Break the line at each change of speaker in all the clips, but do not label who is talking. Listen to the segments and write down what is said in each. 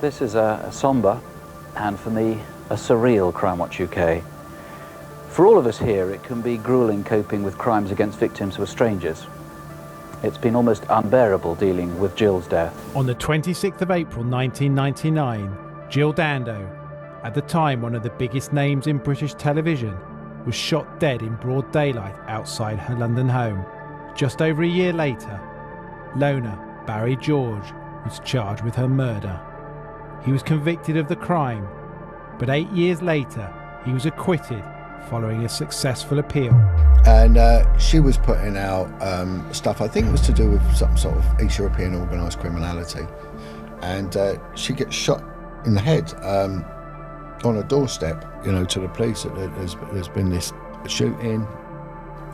This is a sombre, and for me, a surreal Crimewatch UK. For all of us here, it can be grueling coping with crimes against victims who are strangers. It's been almost unbearable dealing with Jill's death.
On the 26th of April 1999, Jill Dando, at the time one of the biggest names in British television, was shot dead in broad daylight outside her London home. Just over a year later, loner Barry George was charged with her murder. He was convicted of the crime, but 8 years later, he was acquitted following a successful appeal.
And she was putting out stuff, I think it was to do with some sort of East European organised criminality. And she gets shot in the head on a doorstep, you know, to the police. There's been this shooting.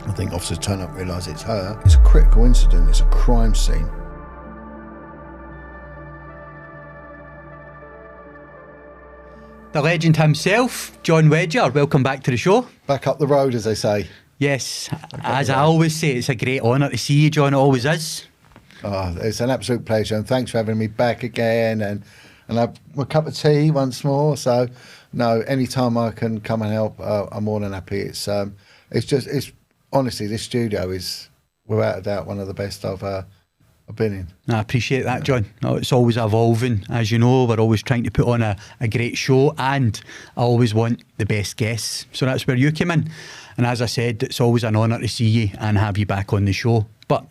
I think officers turn up and realise it's her. It's a critical incident, it's a crime scene.
The legend himself, Jon Wedger, welcome back to the show.
Back up the road, as they say.
Yes, as I always say, it's a great honour to see you, John. It always is.
Oh, it's an absolute pleasure, and thanks for having me back again, and have a cup of tea once more. So, no, anytime I can come and help, I'm more than happy. It's honestly, this studio is without a doubt one of the best I've been in.
I appreciate that, John. No, it's always evolving, as you know. We're always trying to put on a great show, and I always want the best guests. So that's where you came in. And as I said, it's always an honour to see you and have you back on the show. But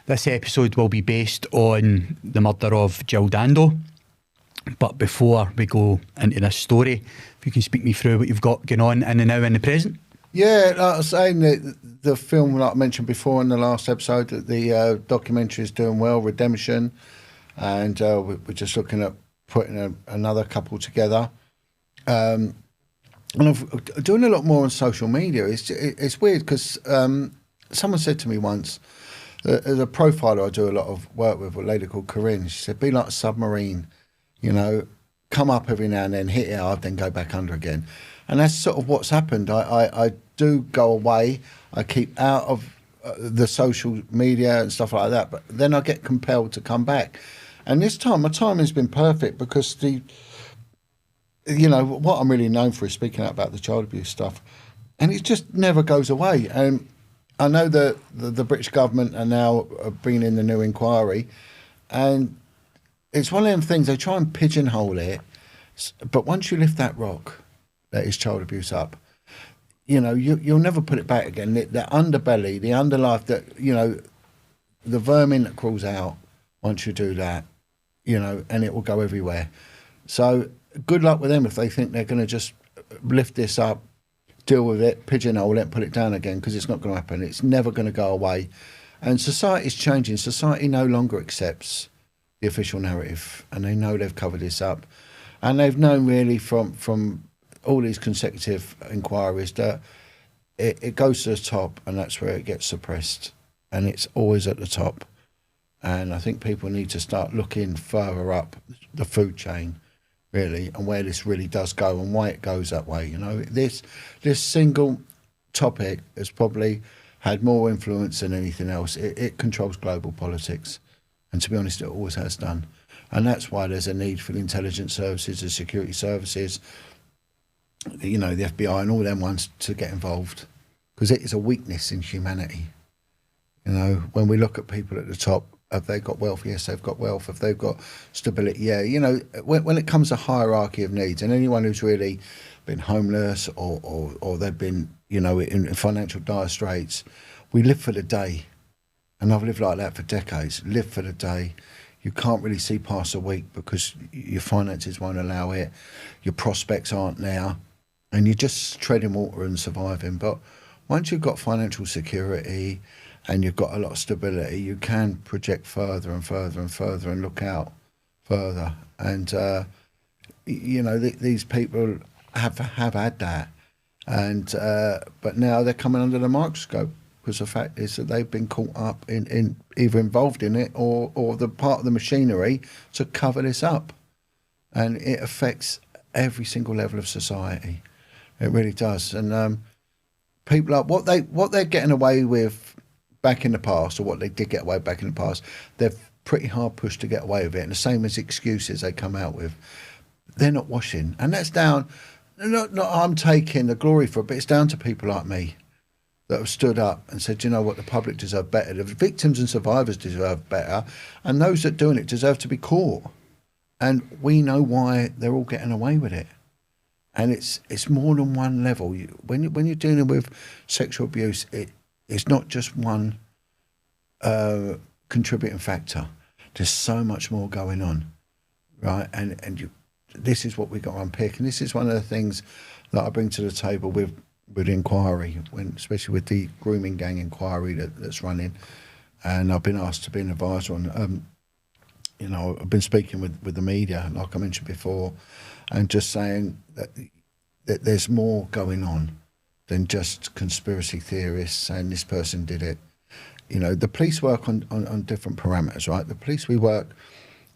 this episode will be based on the murder of Jill Dando. But before we go into this story, if you can speak me through what you've got going on in the now and the present.
Yeah, like I was saying, the film, like I mentioned before in the last episode, that the documentary is doing well, Redemption, and we're just looking at putting another couple together. And I'm doing a lot more on social media. It's weird because someone said to me once, there's a profiler I do a lot of work with, a lady called Corinne. She said, be like a submarine, you know, come up every now and then, hit it hard, then go back under again. And that's sort of what's happened. I do go away. I keep out of the social media and stuff like that, but then I get compelled to come back. And this time, my timing has been perfect because what I'm really known for is speaking out about the child abuse stuff. And it just never goes away. And I know that the British government are now bringing in the new inquiry. And it's one of them things, they try and pigeonhole it. But once you lift that rock, that is child abuse up, you know, you'll never put it back again. The underbelly, the underlife, that, you know, the vermin that crawls out once you do that, you know, and it will go everywhere. So good luck with them if they think they're going to just lift this up, deal with it, pigeonhole it, put it down again, because it's not going to happen. It's never going to go away. And society's changing. Society no longer accepts the official narrative, and they know they've covered this up. And they've known really from all these consecutive inquiries that it goes to the top, and that's where it gets suppressed. And it's always at the top. And I think people need to start looking further up the food chain, really, and where this really does go and why it goes that way. You know, this single topic has probably had more influence than anything else. It controls global politics. And to be honest, it always has done. And that's why there's a need for the intelligence services, the security services, you know, the FBI and all them ones to get involved, because it is a weakness in humanity. You know, when we look at people at the top, have they got wealth? Yes, they've got wealth. Have they got stability? Yeah. You know, when it comes to hierarchy of needs, and anyone who's really been homeless or they've been, you know, in financial dire straits, we live for the day. And I've lived like that for decades. Live for the day. You can't really see past a week because your finances won't allow it. Your prospects aren't there. And you're just treading water and surviving. But once you've got financial security and you've got a lot of stability, you can project further and further and further and look out further. And, you know, these people have had that. And but now they're coming under the microscope, because the fact is that they've been caught up in either involved in it or the part of the machinery to cover this up. And it affects every single level of society. It really does. And people are what they're getting away with back in the past, or what they did get away back in the past, they've pretty hard pushed to get away with it, and the same as excuses they come out with, they're not washing. And that's down, not I'm taking the glory for it, but it's down to people like me that have stood up and said, you know what, the public deserve better, the victims and survivors deserve better, and those that doing it deserve to be caught. And we know why they're all getting away with it. And it's more than one level. When you're dealing with sexual abuse, it's not just one contributing factor. There's so much more going on, right? And this is what we got to unpick. And this is one of the things that I bring to the table with inquiry, especially with the grooming gang inquiry that's running. And I've been asked to be an advisor on, I've been speaking with the media, like I mentioned before, and just saying that there's more going on than just conspiracy theorists saying this person did it. The police work on different parameters, right? The police, we work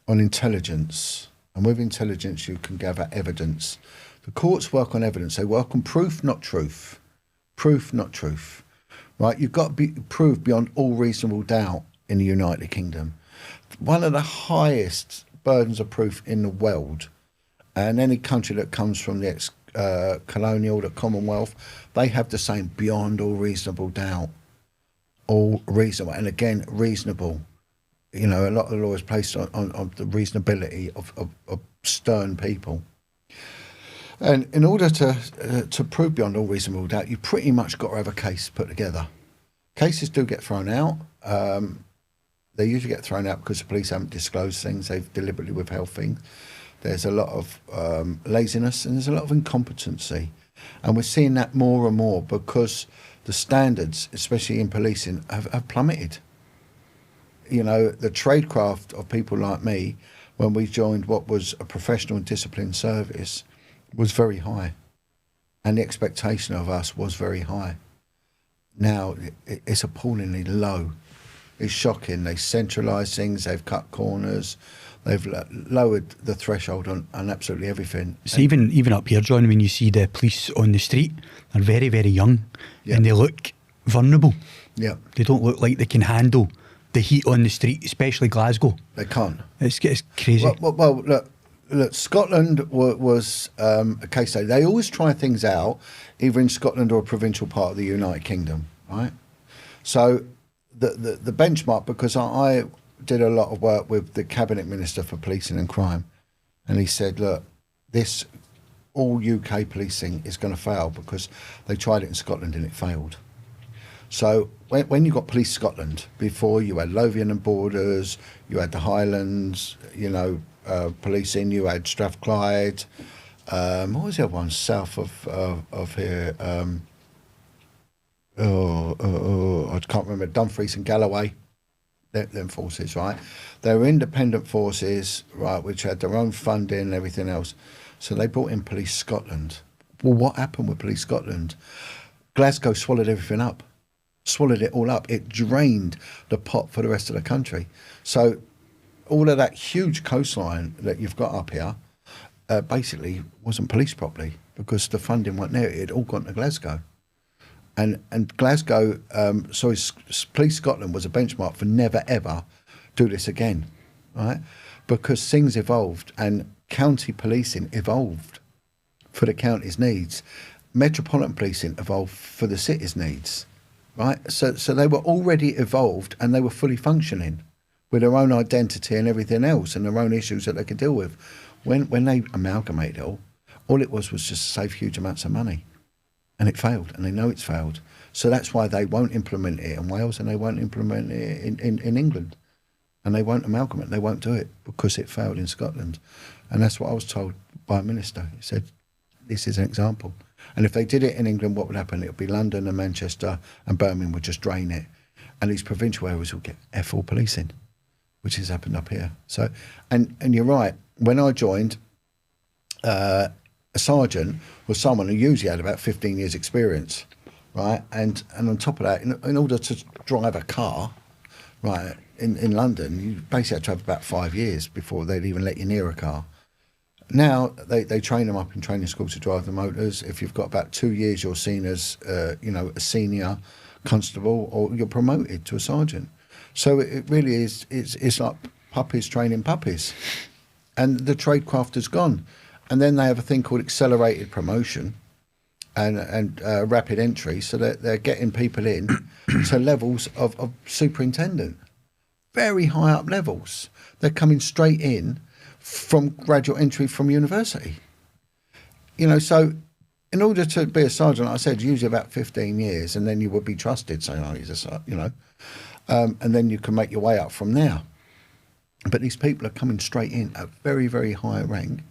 on intelligence, and with intelligence you can gather evidence. The courts work on evidence. They work on proof, not truth. Proof, not truth. Right? You've got to be proved beyond all reasonable doubt in the United Kingdom. One of the highest burdens of proof in the world, and any country that comes from the ex-colonial, the Commonwealth, they have the same beyond all reasonable doubt. All reasonable. And again, reasonable. A lot of the law is placed on the reasonability of stern people. And in order to prove beyond all reasonable doubt, you pretty much got to have a case put together. Cases do get thrown out. They usually get thrown out because the police haven't disclosed things. They've deliberately withheld things. There's a lot of laziness and there's a lot of incompetency. And we're seeing that more and more because the standards, especially in policing, have plummeted. The tradecraft of people like me, when we joined what was a professional and disciplined service, was very high, and the expectation of us was very high. Now it's appallingly low. It's shocking. They centralise things. They've cut corners. They've lowered the threshold on absolutely everything.
So even up here, John, when you see the police on the street, they're very, very young, and they look vulnerable. Yeah, they don't look like they can handle the heat on the street, especially Glasgow.
They can't.
It's crazy.
Well, look, Scotland was a case study. They always try things out, either in Scotland or a provincial part of the United Kingdom, right? So the benchmark, because I did a lot of work with the Cabinet Minister for Policing and Crime, and he said, look, this all UK policing is going to fail because they tried it in Scotland and it failed. So when you got Police Scotland, before you had Lothian and Borders, you had the Highlands, policing, you had Strathclyde, what was the other one south of here? I can't remember, Dumfries and Galloway, them forces, right? They were independent forces, right, which had their own funding and everything else. So they brought in Police Scotland. Well, what happened with Police Scotland? Glasgow swallowed everything up. Swallowed it all up. It drained the pot for the rest of the country. So all of that huge coastline that you've got up here basically wasn't policed properly because the funding wasn't there. It had all gone to Glasgow. And Glasgow, Police Scotland was a benchmark for never ever do this again, right? Because things evolved and county policing evolved for the county's needs. Metropolitan policing evolved for the city's needs. Right, so they were already evolved and they were fully functioning with their own identity and everything else and their own issues that they could deal with. When they amalgamated it all it was just to save huge amounts of money, and it failed, and they know it's failed. So that's why they won't implement it in Wales and they won't implement it in England, and they won't amalgamate. They won't do it because it failed in Scotland, and that's what I was told by a minister. He said, "This is an example." And if they did it in England, what would happen? It would be London and Manchester and Birmingham would just drain it. And these provincial areas would get F4 policing, which has happened up here. So, and you're right. When I joined, a sergeant was someone who usually had about 15 years experience, right? And on top of that, in order to drive a car, right, in London, you basically had to have about 5 years before they'd even let you near a car. Now they train them up in training schools to drive the motors. If you've got about 2 years, you're seen as a senior constable, or you're promoted to a sergeant. So it really is. It's like puppies training puppies. And the tradecraft has gone. And then they have a thing called accelerated promotion and rapid entry, so that they're getting people in to levels of superintendent, very high up levels. They're coming straight in from graduate entry from university. You know, so in order to be a sergeant, like I said, usually about 15 years, and then you would be trusted, saying, oh, he's a sergeant, you know, and then you can make your way up from there. But these people are coming straight in at very, very high rank.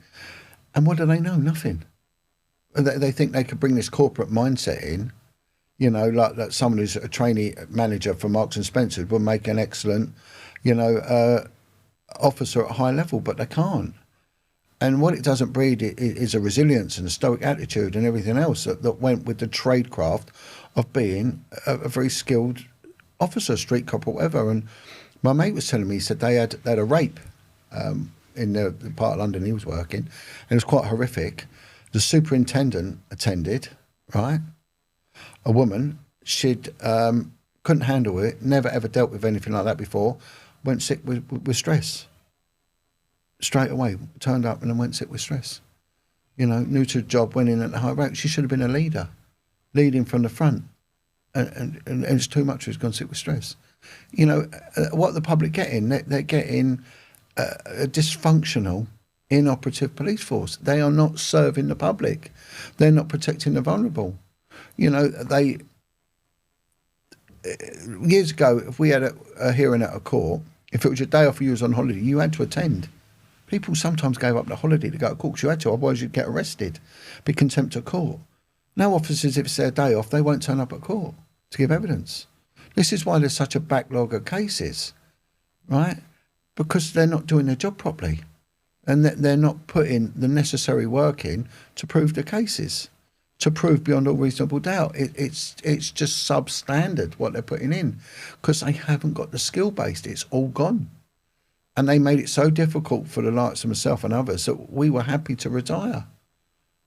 And what do they know? Nothing. They think they could bring this corporate mindset in, you know, like someone who's a trainee manager for Marks and Spencer would make an excellent, you know, officer at a high level, but they can't. And what it doesn't breed is a resilience and a stoic attitude and everything else that went with the tradecraft of being a very skilled officer, street cop or whatever. And my mate was telling me, he said they had a rape in the part of London he was working, and it was quite horrific. The superintendent attended, right? A woman, she'd couldn't handle it, never ever dealt with anything like that before, went sick with stress. Straight away, turned up and then went sick with stress. You know, new to the job, went in at the high rank. She should have been a leader, leading from the front. And it's too much, she's gone sick with stress. You know, what the public getting? They're getting a dysfunctional, inoperative police force. They are not serving the public. They're not protecting the vulnerable. You know, years ago, if we had a hearing at a court, if it was your day off, you was on holiday, you had to attend. People sometimes gave up the holiday to go to court because you had to, otherwise you'd get arrested, be contempt of court. Now officers, if it's their day off, they won't turn up at court to give evidence. This is why there's such a backlog of cases, right? Because they're not doing their job properly, and they're not putting the necessary work in to prove the cases, to prove beyond all reasonable doubt. It's just substandard what they're putting in, because they haven't got the skill base. It's all gone. And they made it so difficult for the likes of myself and others that we were happy to retire.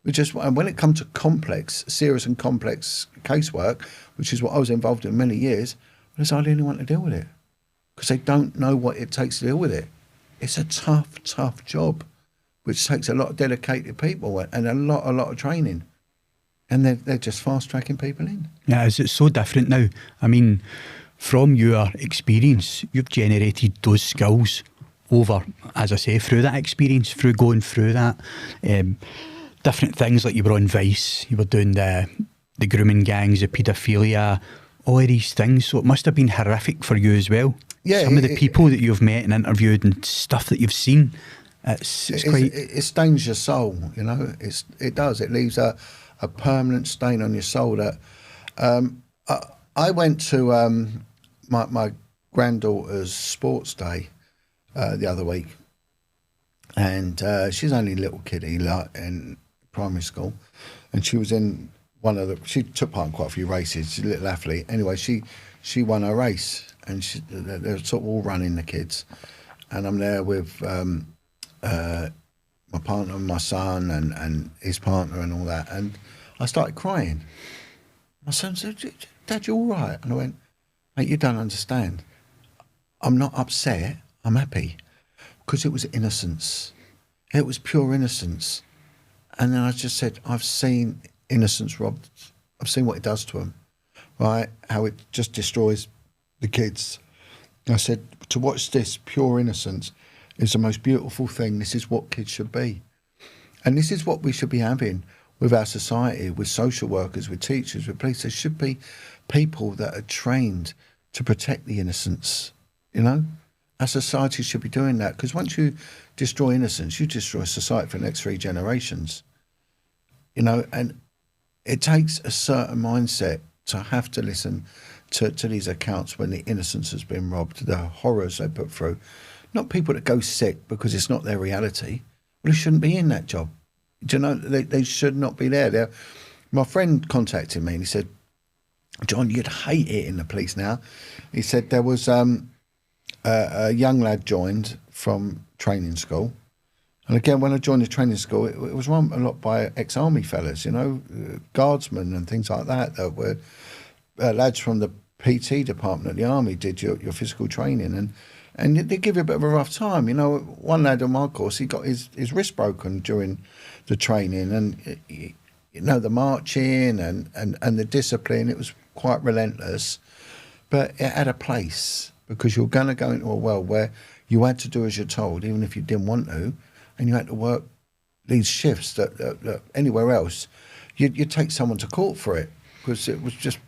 And when it comes to serious and complex casework, which is what I was involved in many years, there's hardly anyone to deal with it, because they don't know what it takes to deal with it. It's a tough job, which takes a lot of dedicated people and a lot of training. And they're just fast-tracking people in.
Yeah, it's so different now. I mean, from your experience, you've generated those skills over, as I say, through that experience, through going through that. Different things, like you were on Vice, you were doing the grooming gangs, the paedophilia, all of these things. So it must have been horrific for you as well.
Yeah,
some of the people that you've met and interviewed and stuff that you've seen, it
stains your soul, you know. It does. It leaves a permanent stain on your soul. That I went to my granddaughter's sports day the other week, and she's only a little kiddie, like in primary school, and she was in she took part in quite a few races. She's a little athlete. Anyway, she won her race, and they're sort of all running, the kids, and I'm there with my partner, my son, and his partner, and all that, and I started crying. My son said, "Dad, you all right?" And I went, "Mate, you don't understand. I'm not upset. I'm happy, because it was innocence. It was pure innocence." And then I just said, "I've seen innocence robbed. I've seen what it does to them, right? How it just destroys the kids." I said, "To watch this pure innocence is the most beautiful thing. This is what kids should be. And this is what we should be having with our society, with social workers, with teachers, with police. There should be people that are trained to protect the innocence, you know? Our society should be doing that, because once you destroy innocence, you destroy society for the next 3 generations, you know? And it takes a certain mindset to have to listen to these accounts when the innocence has been robbed, the horrors they put through. Not people that go sick because it's not their reality. Well, they shouldn't be in that job. Do you know, they should not be there. My friend contacted me and he said, "John, you'd hate it in the police now." He said there was a young lad joined from training school. And again, when I joined the training school, it was run a lot by ex-army fellas, you know, guardsmen and things like that were lads from the PT department at the army did your physical training. And they give you a bit of a rough time. You know, one lad on my course, he got his wrist broken during the training, and you know, the marching and the discipline, it was quite relentless, but it had a place, because you're going to go into a world where you had to do as you're told, even if you didn't want to, and you had to work these shifts that anywhere else, you'd take someone to court for it, because it was just,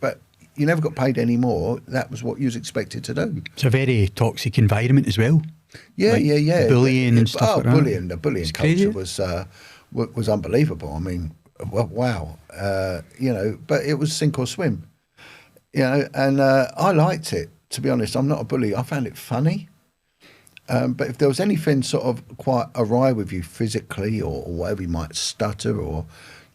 but you never got paid any more. That was what you was expected to do.
It's a very toxic environment as well.
Yeah,
like
yeah.
Bullying and stuff like that.
The bullying culture was unbelievable. I mean, wow. You know, but it was sink or swim. You know, and I liked it, to be honest. I'm not a bully. I found it funny. But if there was anything sort of quite awry with you physically, or whatever, you might stutter, or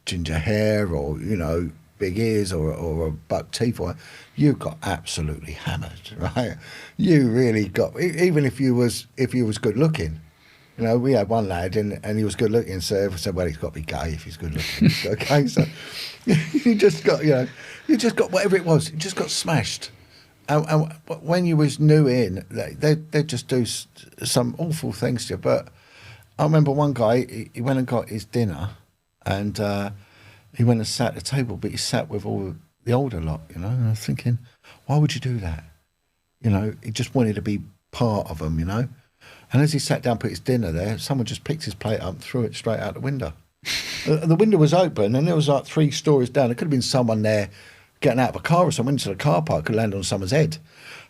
ginger hair, or, you know, big ears, or buck teeth, or you got absolutely hammered, right? You really got, even if you was good looking. You know, we had one lad and he was good looking, so everyone said, well, he's got to be gay if he's good looking. Okay, so you just got whatever it was, you just got smashed. And when you was new in, they'd just do some awful things to you. But I remember one guy, he went and got his dinner, and he went and sat at the table, but he sat with all the older lot, you know. And I was thinking, why would you do that? You know, he just wanted to be part of them, you know. And as he sat down, put his dinner there, someone just picked his plate up and threw it straight out the window. The window was open, and there was like 3 stories down. There could have been someone there getting out of a car or something into the car park, could land on someone's head.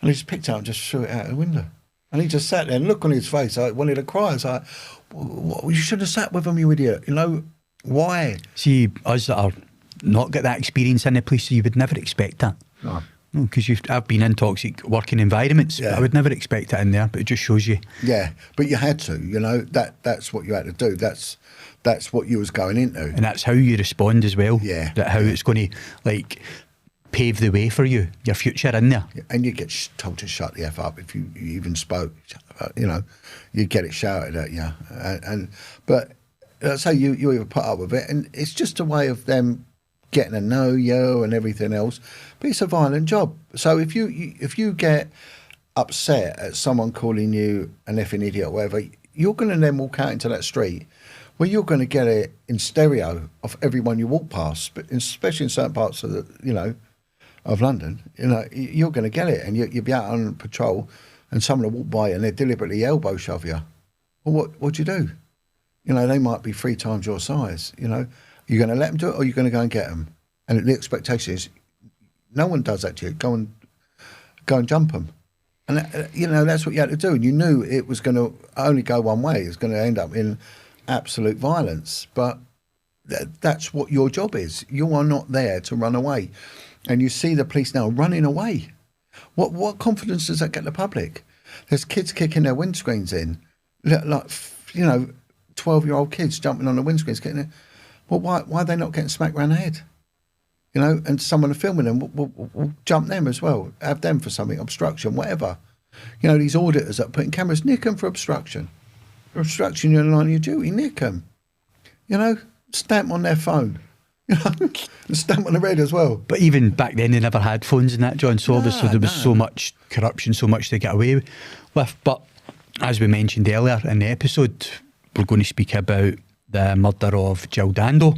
And he just picked it up and just threw it out the window. And he just sat there, and look on his face, I wanted to cry. I was like, well, you should have sat with him, you idiot. You know, why?
See, us that are not got that experience in the police, you would never expect that.
No.
Because I've been in toxic working environments.
Yeah.
I would never expect it in there, but it just shows you.
Yeah, but you had to, you know, that's what you had to do. That's what you was going into.
And that's how you respond as well.
Yeah.
That how it's going to, like, pave the way for you, your future in there.
And you get told to shut the F up if you even spoke. You know, you get it shouted at you. But let's say you either put up with it, and it's just a way of them getting to know you and everything else. But it's a violent job. So if you get upset at someone calling you an effing idiot or whatever, you're going to then walk out into that street where you're going to get it in stereo of everyone you walk past, but especially in certain parts of of London, you know, you're going to get it, and you'll be out on patrol, and someone will walk by and they deliberately elbow shove you. Well, what'd you do? You know, they might be 3 times your size. You know, you're going to let them do it, or you're going to go and get them. And the expectation is, no one does that to you. Go and jump them. And you know, that's what you had to do. And you knew it was going to only go one way. It's going to end up in absolute violence. But that's what your job is. You are not there to run away. And you see the police now running away. What confidence does that get the public? There's kids kicking their windscreens in, like, you know, 12-year-old kids jumping on the windscreens, getting it. Well, why are they not getting smacked around the head? You know, and someone filming them will jump them as well, have them for something, obstruction, whatever. You know, these auditors that are putting cameras, nick them for obstruction. For obstruction, you're in line of your duty, nick them. You know, stamp on their phone. You know, and stamp on the red as well.
But even back then, they never had phones and that, John. So obviously there was so much corruption, so much to get away with. But as we mentioned earlier in the episode, we're going to speak about the murder of Jill Dando.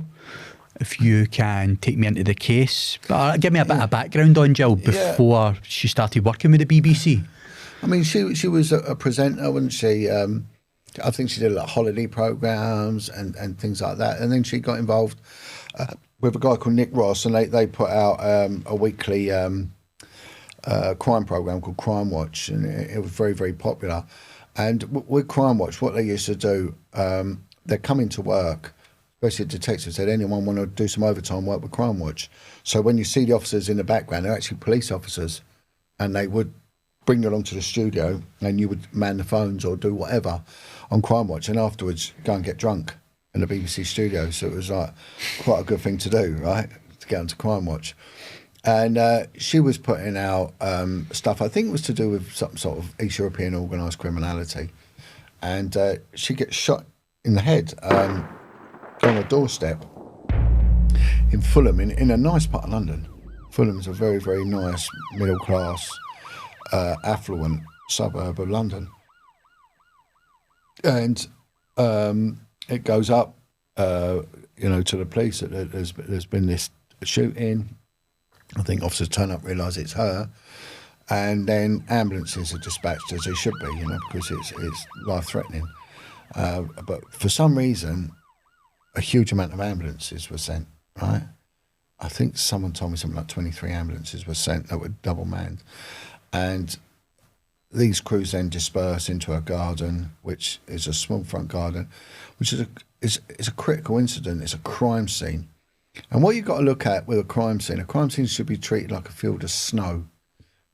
If you can take me into the case. But give me a bit of background on Jill before she started working with the BBC.
I mean, she was a presenter, wasn't she? I think she did like holiday programmes and things like that. And then she got involved with a guy called Nick Ross, and they put out a weekly crime programme called Crimewatch, and it was very, very popular. And with Crimewatch, what they used to do, they're coming to work, especially detectives said, anyone want to do some overtime work with Crimewatch? So when you see the officers in the background, they're actually police officers, and they would bring you along to the studio, and you would man the phones or do whatever on Crimewatch, and afterwards go and get drunk in the BBC studio. So it was like quite a good thing to do, right, to get onto Crimewatch. And she was putting out stuff, I think it was to do with some sort of East European organised criminality. And she gets shot in the head on a doorstep in Fulham, in a nice part of London. Fulham is a very, very nice, middle-class, affluent suburb of London. And it goes up, to the police that there's been this shooting. I think officers turn up, realise it's her, and then ambulances are dispatched as they should be, because it's life-threatening. But for some reason, a huge amount of ambulances were sent, right? I think someone told me something like 23 ambulances were sent that were double manned. And these crews then disperse into a garden, which is a small front garden, which is a critical incident. It's a crime scene. And what you've got to look at with a crime scene should be treated like a field of snow,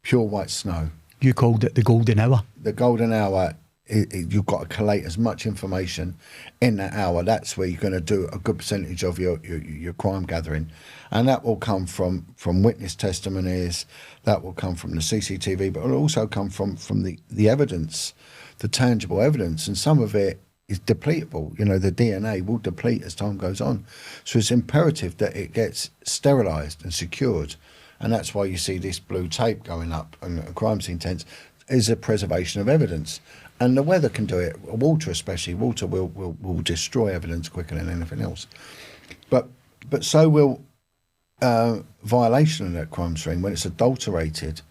pure white snow.
You called it the golden hour.
The golden hour, you've got to collate as much information in that hour. That's where you're going to do a good percentage of your crime gathering. And that will come from witness testimonies, that will come from the CCTV, but it will also come from the evidence, the tangible evidence. And some of it is depletable. The DNA will deplete as time goes on. So it's imperative that it gets sterilised and secured. And that's why you see this blue tape going up and a crime scene tents is a preservation of evidence. And the weather can do it. Water especially. Water will destroy evidence quicker than anything else. But so will violation of that crime scene when it's adulterated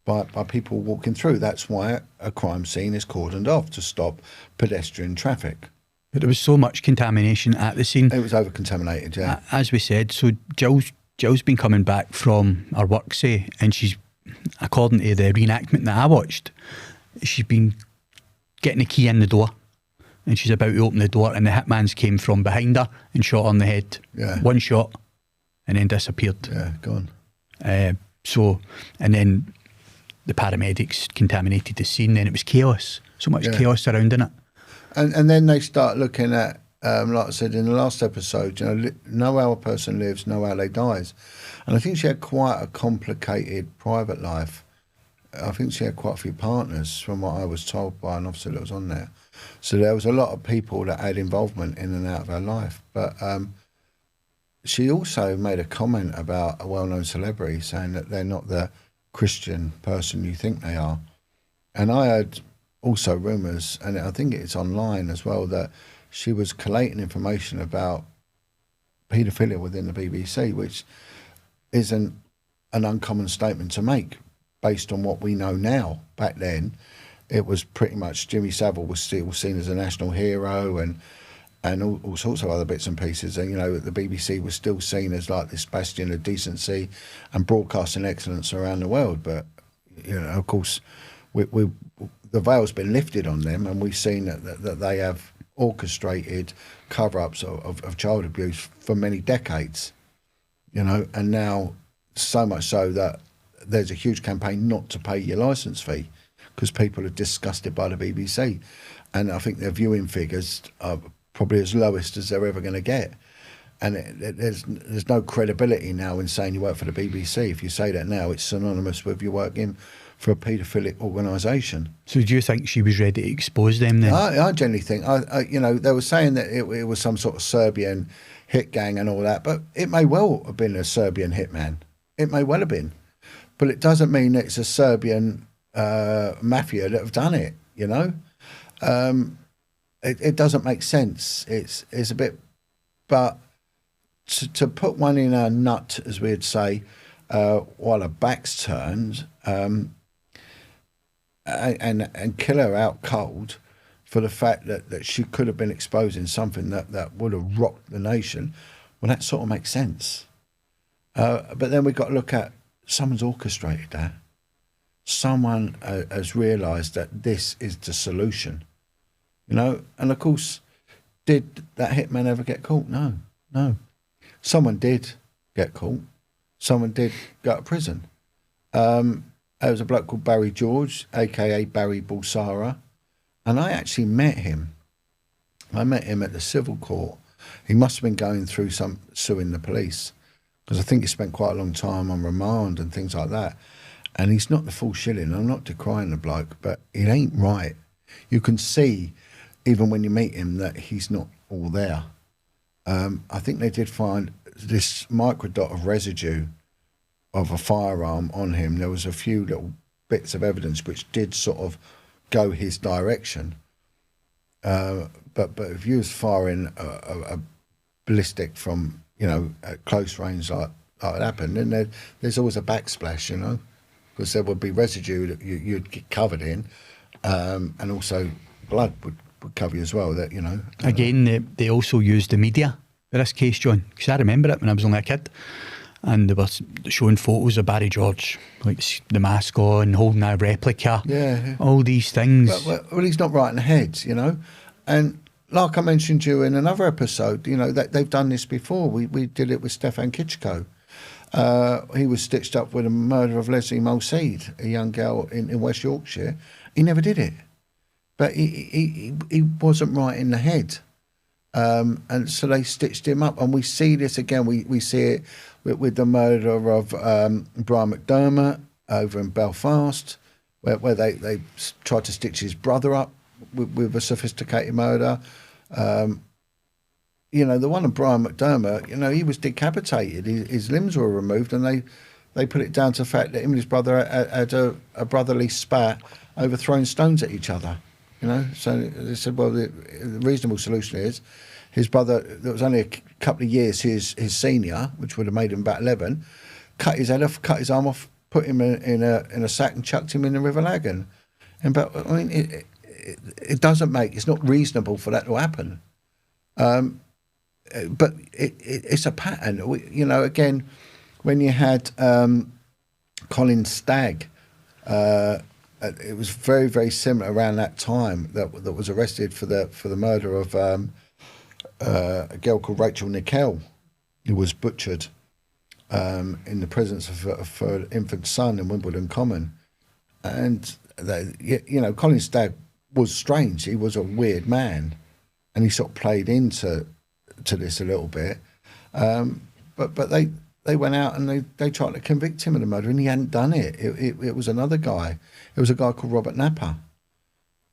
by people walking through. That's why a crime scene is cordoned off to stop pedestrian traffic.
But there was so much contamination at the scene.
It was over-contaminated, yeah.
As we said, so Jill's been coming back from her work, say, and she's, according to the reenactment that I watched, she's been getting a key in the door, and she's about to open the door, and the hitman's came from behind her and shot her on the head.
Yeah.
One shot, and then disappeared.
Yeah, gone.
And then the paramedics contaminated the scene, then it was chaos. So much chaos surrounding it.
And then they start looking at, like I said in the last episode, know how a person lives, know how they dies. And I think she had quite a complicated private life. I think she had quite a few partners, from what I was told by an officer that was on there. So there was a lot of people that had involvement in and out of her life. But she also made a comment about a well-known celebrity saying that they're not the Christian person you think they are. And I heard also rumours, and I think it's online as well, that she was collating information about paedophilia within the BBC, which isn't an uncommon statement to make based on what we know now. Back then, it was pretty much Jimmy Savile was still seen as a national hero and all sorts of other bits and pieces. And, the BBC was still seen as like this bastion of decency and broadcasting excellence around the world. But, of course, the veil's been lifted on them, and we've seen that they have orchestrated cover-ups of child abuse for many decades, and now so much so that there's a huge campaign not to pay your licence fee because people are disgusted by the BBC. And I think their viewing figures are probably as lowest as they're ever going to get. And there's no credibility now in saying you work for the BBC. If you say that now, it's synonymous with you working for a paedophilic organisation. So
do you think she was ready to expose them then?
I generally think, they were saying that it was some sort of Serbian hit gang and all that, but it may well have been a Serbian hitman. It may well have been. But it doesn't mean that it's a Serbian mafia that have done it, It doesn't make sense. It's a bit... But to put one in a nut, as we'd say, while her back's turned, and kill her out cold for the fact that she could have been exposing something that would have rocked the nation, well, that sort of makes sense. But then we've got to look at someone's orchestrated that. Someone has realised that this is the solution, And of course, did that hitman ever get caught? No. Someone did get caught. Someone did go to prison. There was a bloke called Barry George, a.k.a. Barry Bulsara, and I actually met him. I met him at the civil court. He must have been going through suing the police, because I think he spent quite a long time on remand and things like that. And he's not the full shilling. I'm not decrying the bloke, but it ain't right. You can see, even when you meet him, that he's not all there. I think they did find this microdot of residue of a firearm on him. There was a few little bits of evidence which did sort of go his direction. But if you was firing a ballistic from, you know, at close range like it happened, then there's always a backsplash, you know, because there would be residue that you'd get covered in, and also blood would cover you as well. That, you know.
Again, they also used the media for this case, John, because I remember it when I was only a kid, and they were showing photos of Barry George, like the mask on, holding a replica, all these things.
Well, he's not right in the head, you know, and like I mentioned to you in another episode, you know, they've done this before. We did it with Stefan Kitschko. He was stitched up with the murder of Leslie Mulseed, a young girl in West Yorkshire. He never did it, but he wasn't right in the head, and so they stitched him up. And we see this again. We see it with the murder of Brian McDermott over in Belfast, where they tried to stitch his brother up with a sophisticated murder. You know, the one of Brian McDermott, you know, he was decapitated. His limbs were removed, and they put it down to the fact that him and his brother had a brotherly spat over throwing stones at each other. You know, so they said, well, the reasonable solution is his brother, that was only a couple of years his senior, which would have made him about 11, cut his head off, cut his arm off, put him in a sack and chucked him in the River Lagan. But I mean, it doesn't it's not reasonable for that to happen. But it's a pattern. You know, again, when you had Colin Stagg, it was very, very similar around that time that was arrested for the murder of a girl called Rachel Nickel, who was butchered in the presence of her infant son in Wimbledon Common. And you know, Colin Stagg was strange. He was a weird man, and he sort of played into this a little bit. But they went out and they tried to convict him of the murder, and he hadn't done it. It was another guy. It was a guy called Robert Napper.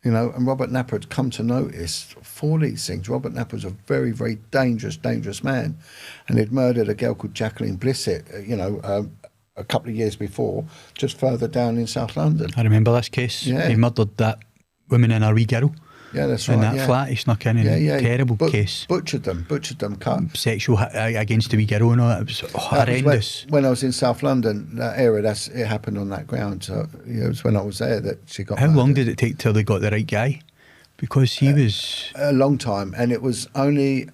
You know, and Robert Napper had come to notice for these things. Robert Napper was a very, very dangerous man, and he'd murdered a girl called Jacqueline Blissett, you know, a couple of years before, just further down in South London.
I remember this case.
Yeah.
He murdered that woman and a wee girl.
Yeah, that's right.
In that flat, he snuck in a terrible case.
Butchered them, cut.
Sexual against a wee girl and all that. It was horrendous.
When I was in South London, that area, it happened on that ground. So it was when I was there that she got.
How long did it take till they got the right guy? Because he was
a long time, and it was only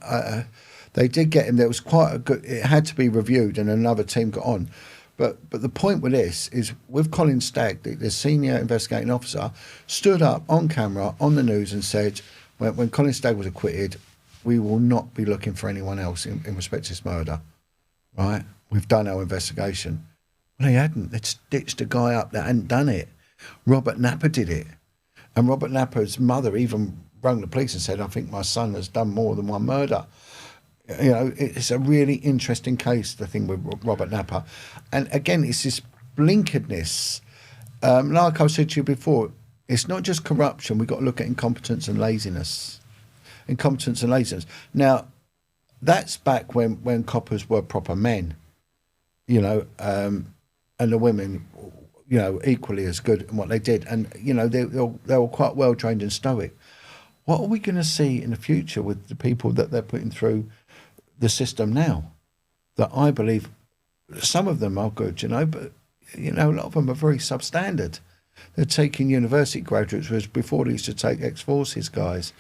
they did get him. There was quite a good. It had to be reviewed, and another team got on. But the point with this is, with Colin Stagg, the senior investigating officer, stood up on camera on the news and said, when Colin Stagg was acquitted, we will not be looking for anyone else in respect to this murder. Right? We've done our investigation. Well, they hadn't. They'd stitched a guy up that hadn't done it. Robert Napper did it. And Robert Napper's mother even rang the police and said, I think my son has done more than one murder. You know, it's a really interesting case, the thing with Robert Napper. And again, it's this blinkeredness. Like I said to you before, it's not just corruption. We've got to look at incompetence and laziness. Now, that's back when coppers were proper men, you know, and the women, you know, equally as good in what they did. And, you know, they were quite well trained and stoic. What are we going to see in the future with the people that they're putting through the system now? That I believe some of them are good, you know, but, you know, a lot of them are very substandard. They're taking university graduates, whereas before they used to take ex-forces guys.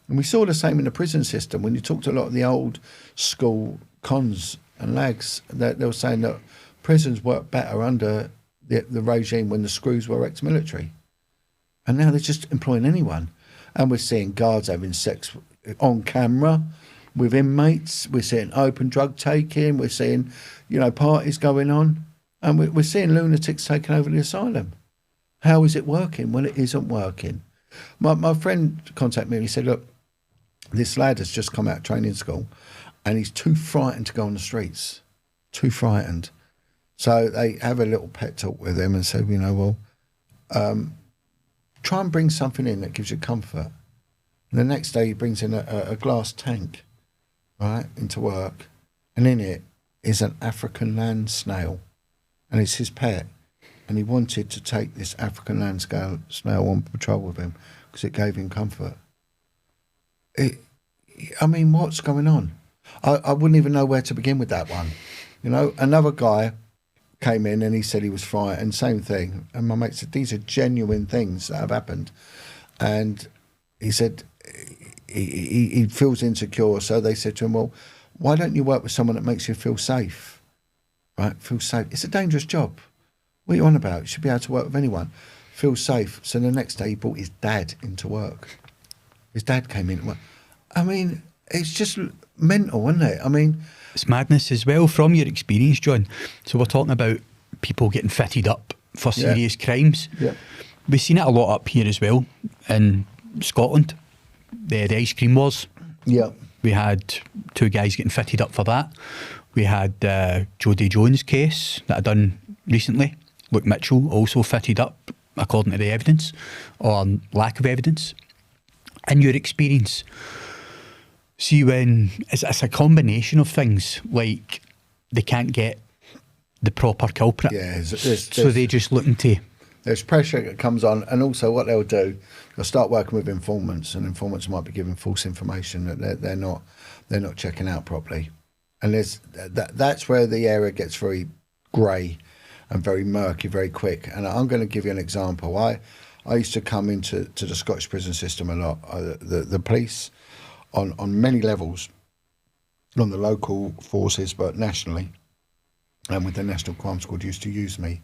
And we saw the same in the prison system. When you talked to a lot of the old school cons and lags, they were saying that prisons worked better under the regime when the screws were ex-military. And now they're just employing anyone. And we're seeing guards having sex on camera with inmates. We're seeing open drug taking. We're seeing, you know, parties going on. And we're seeing lunatics taking over the asylum. How is it working? Well, it isn't working. My friend contacted me and he said, look, this lad has just come out of training school and he's too frightened to go on the streets. Too frightened. So they have a little pet talk with him and say, you know, well, try and bring something in that gives you comfort. And the next day he brings in a glass tank, right, into work. And in it is an African land snail. And it's his pet. and he wanted to take this African land snail on patrol with him because it gave him comfort. I mean, what's going on? I wouldn't even know where to begin with that one. You know, another guy came in and he said he was frightened, same thing. And my mate said, these are genuine things that have happened. And he said he feels insecure. So they said to him, well, why don't you work with someone that makes you feel safe? Right? Feel safe. It's a dangerous job. What are you on about? You should be able to work with anyone. Feel safe. So the next day he brought his dad into work. His dad came in. I mean, it's just mental, isn't it? I mean,
it's madness as well. From your experience, John, so we're talking about people getting fitted up for serious crimes.
Yeah.
We've seen it a lot up here as well in Scotland. The ice cream wars.
Yeah.
We had 2 guys getting fitted up for that. We had Jodie Jones' case that I done recently. Luke Mitchell also fitted up according to the evidence, or lack of evidence. In your experience, see, when it's a combination of things, like they can't get the proper culprit, so they just looking to.
There's pressure that comes on, and also what they'll do, they'll start working with informants, and informants might be giving false information that they're not checking out properly, and that's where the area gets very grey and very murky very quick. And I'm going to give you an example. I used to come into the Scottish prison system a lot. The police, on many levels, on the local forces, but nationally, and with the National Crime Squad, used to use me.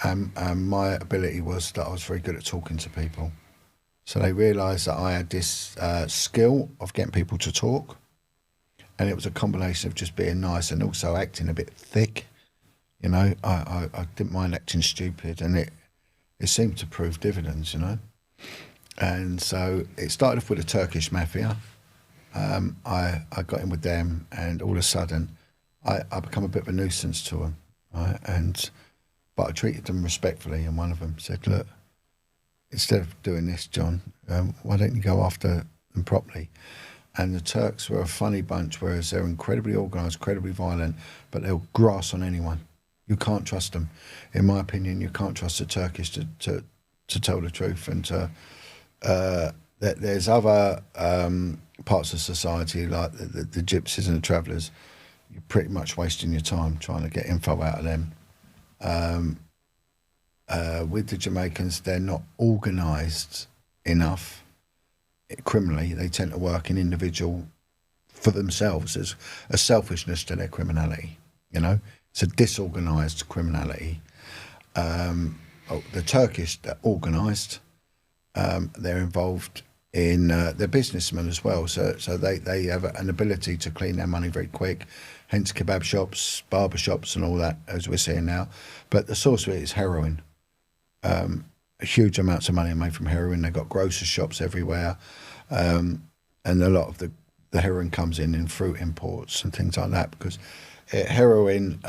And my ability was that I was very good at talking to people. So they realised that I had this skill of getting people to talk, and it was a combination of just being nice and also acting a bit thick. You know, I didn't mind acting stupid, and it seemed to prove dividends, you know. And so it started off with the Turkish mafia. I got in with them, and all of a sudden I become a bit of a nuisance to them, right? But I treated them respectfully, and one of them said, look, instead of doing this, John, why don't you go after them properly? And the Turks were a funny bunch, whereas they're incredibly organised, incredibly violent, but they'll grass on anyone. You can't trust them. In my opinion, you can't trust the Turkish to tell the truth. And there's other parts of society, like the gypsies and the travellers, you're pretty much wasting your time trying to get info out of them. With the Jamaicans, they're not organised enough criminally. They tend to work in individual for themselves. There's a selfishness to their criminality, you know. It's a disorganised criminality. The Turkish, they're organised. They're involved in they're businessmen as well, so they have an ability to clean their money very quick, hence kebab shops, barber shops and all that, as we're seeing now. But the source of it is heroin. Huge amounts of money are made from heroin. They've got grocer shops everywhere, and a lot of the heroin comes in fruit imports and things like that, because heroin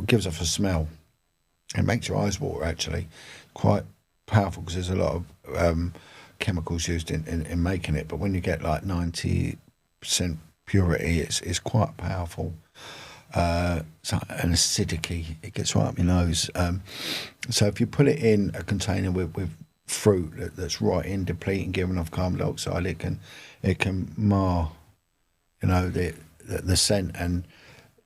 gives off a smell. It makes your eyes water, actually. Quite powerful, because there's a lot of chemicals used in making it, but when you get like 90% purity, it's quite powerful. So an acidity, it gets right up your nose. So if you put it in a container with fruit that's right in depleting, giving off carbon dioxide, it can mar, you know, the scent. And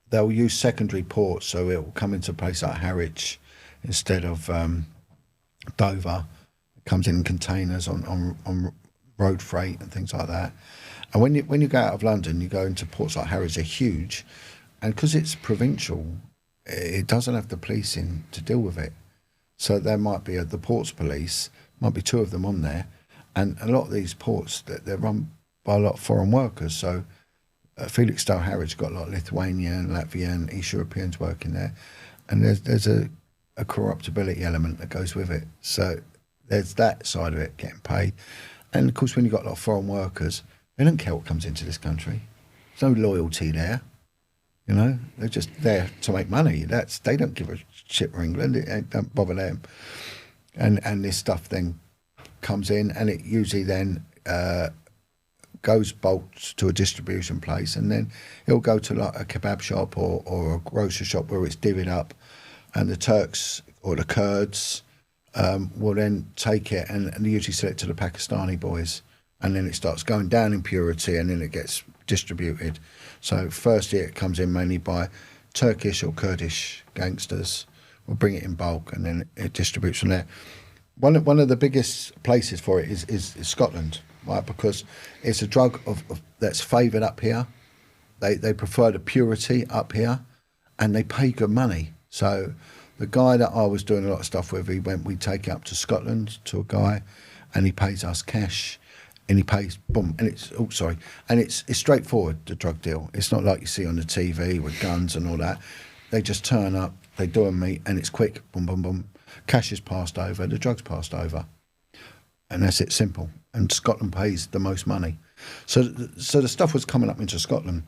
they'll use secondary ports, so it will come into a place like Harwich instead of Dover. It comes in containers on road freight and things like that. And when you go out of London, you go into ports like Harwich. They're huge, and because it's provincial, it doesn't have the policing to deal with it. So there might be the ports police, might be 2 of them on there, and a lot of these ports, they're run by a lot of foreign workers. So Felixstowe Harwich got a lot of Lithuanian, Latvian, East Europeans working there, and there's a corruptibility element that goes with it. So there's that side of it, getting paid. And of course, when you've got a lot of foreign workers, they don't care what comes into this country. There's no loyalty there. You know, they're just there to make money. They don't give a shit for England. It don't bother them. And this stuff then comes in, and it usually then goes bolts to a distribution place, and then it'll go to like a kebab shop or a grocery shop where it's divvied up, and the Turks or the Kurds will then take it and they usually sell it to the Pakistani boys, and then it starts going down in purity and then it gets distributed. So firstly it comes in mainly by Turkish or Kurdish gangsters, will bring it in bulk and then it distributes from there. One of the biggest places for it is Scotland, right? Because it's a drug that's favoured up here. They prefer the purity up here, and they pay good money. So the guy that I was doing a lot of stuff with, we take it up to Scotland to a guy, and he pays us cash, and he pays boom, and it's straightforward, the drug deal. It's not like you see on the TV with guns and all that. They just turn up, they do a meet, and it's quick, boom, boom, boom. Cash is passed over, the drug's passed over, and that's it, simple. And Scotland pays the most money, so the stuff was coming up into Scotland.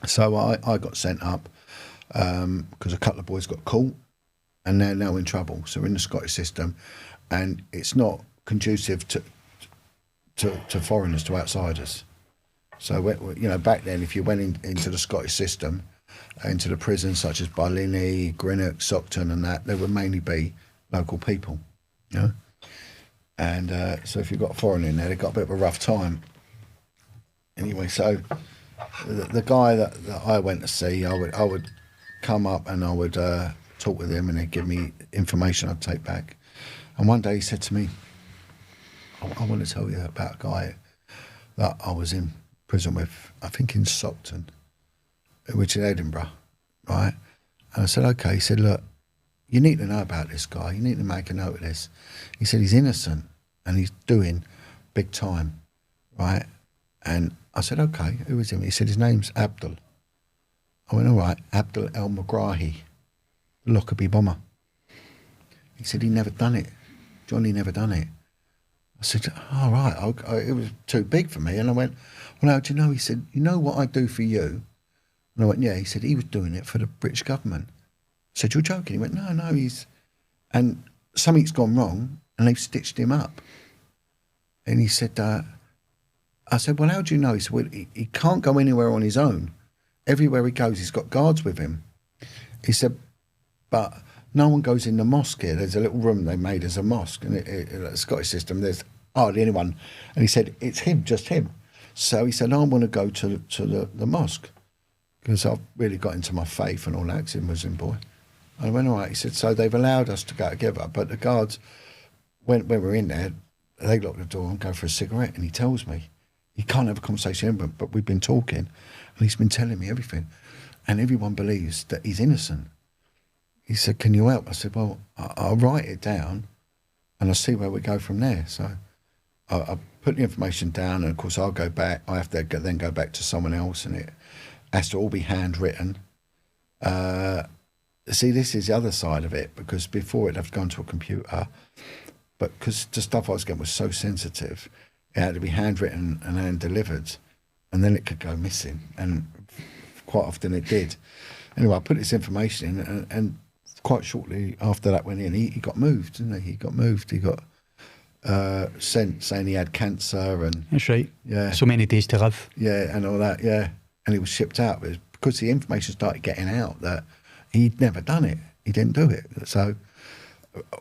So I got sent up because a couple of boys got caught, and they're now in trouble. So we're in the Scottish system, and it's not conducive to foreigners, to outsiders. So back then, if you went into the Scottish system, into the prisons such as Barlinnie, Greenock, Stockton and that, they would mainly be local people, and so if you've got a foreigner in there, they've got a bit of a rough time. Anyway, so the guy that I went to see, I would come up and I would talk with him, and he'd give me information I'd take back. And one day he said to me, I want to tell you about a guy that I was in prison with, I think in Stockton, which is Edinburgh, right? And I said, okay. He said, look, you need to know about this guy. You need to make a note of this. He said, he's innocent and he's doing big time, right? And I said, okay, who is him? He said, his name's Abdul. I went, all right, Abdul El Megrahi, Lockerbie bomber. He said, he never done it. Johnny never done it. I said, all right, it was too big for me. And I went, well, how do you know? He said, you know what I do for you? And I went, yeah. He said, he was doing it for the British government. I said, you're joking? He went, no, and something's gone wrong and they've stitched him up. And he said, I said, well, how do you know? He said, well, he can't go anywhere on his own. Everywhere he goes, he's got guards with him. He said, but no one goes in the mosque here. There's a little room they made as a mosque, and the Scottish system, there's hardly anyone. And he said, it's him, just him. So he said, I want to go to the mosque, because I've really got into my faith and all that, because I'm a Muslim boy. And I went, all right. He said, so they've allowed us to go together, but the guards, when we're in there, they lock the door and go for a cigarette, and he tells me, he can't have a conversation with him, but we've been talking, and he's been telling me everything. And everyone believes that he's innocent. He said, can you help? I said, well, I'll write it down, and I'll see where we go from there. So I put the information down, and of course I'll go back. I have to then go back to someone else, and it has to all be handwritten. See, this is the other side of it, because before it'd have to go into a computer, but because the stuff I was getting was so sensitive, it had to be handwritten and hand delivered, and then it could go missing, and quite often it did. Anyway, I put this information in, and quite shortly after that went in, he got moved, didn't he? He got moved. He got sent saying he had cancer, and
that's right.
Yeah,
so many days to live.
Yeah, and all that. Yeah, and he was shipped out. It was because the information started getting out that he'd never done it. He didn't do it. So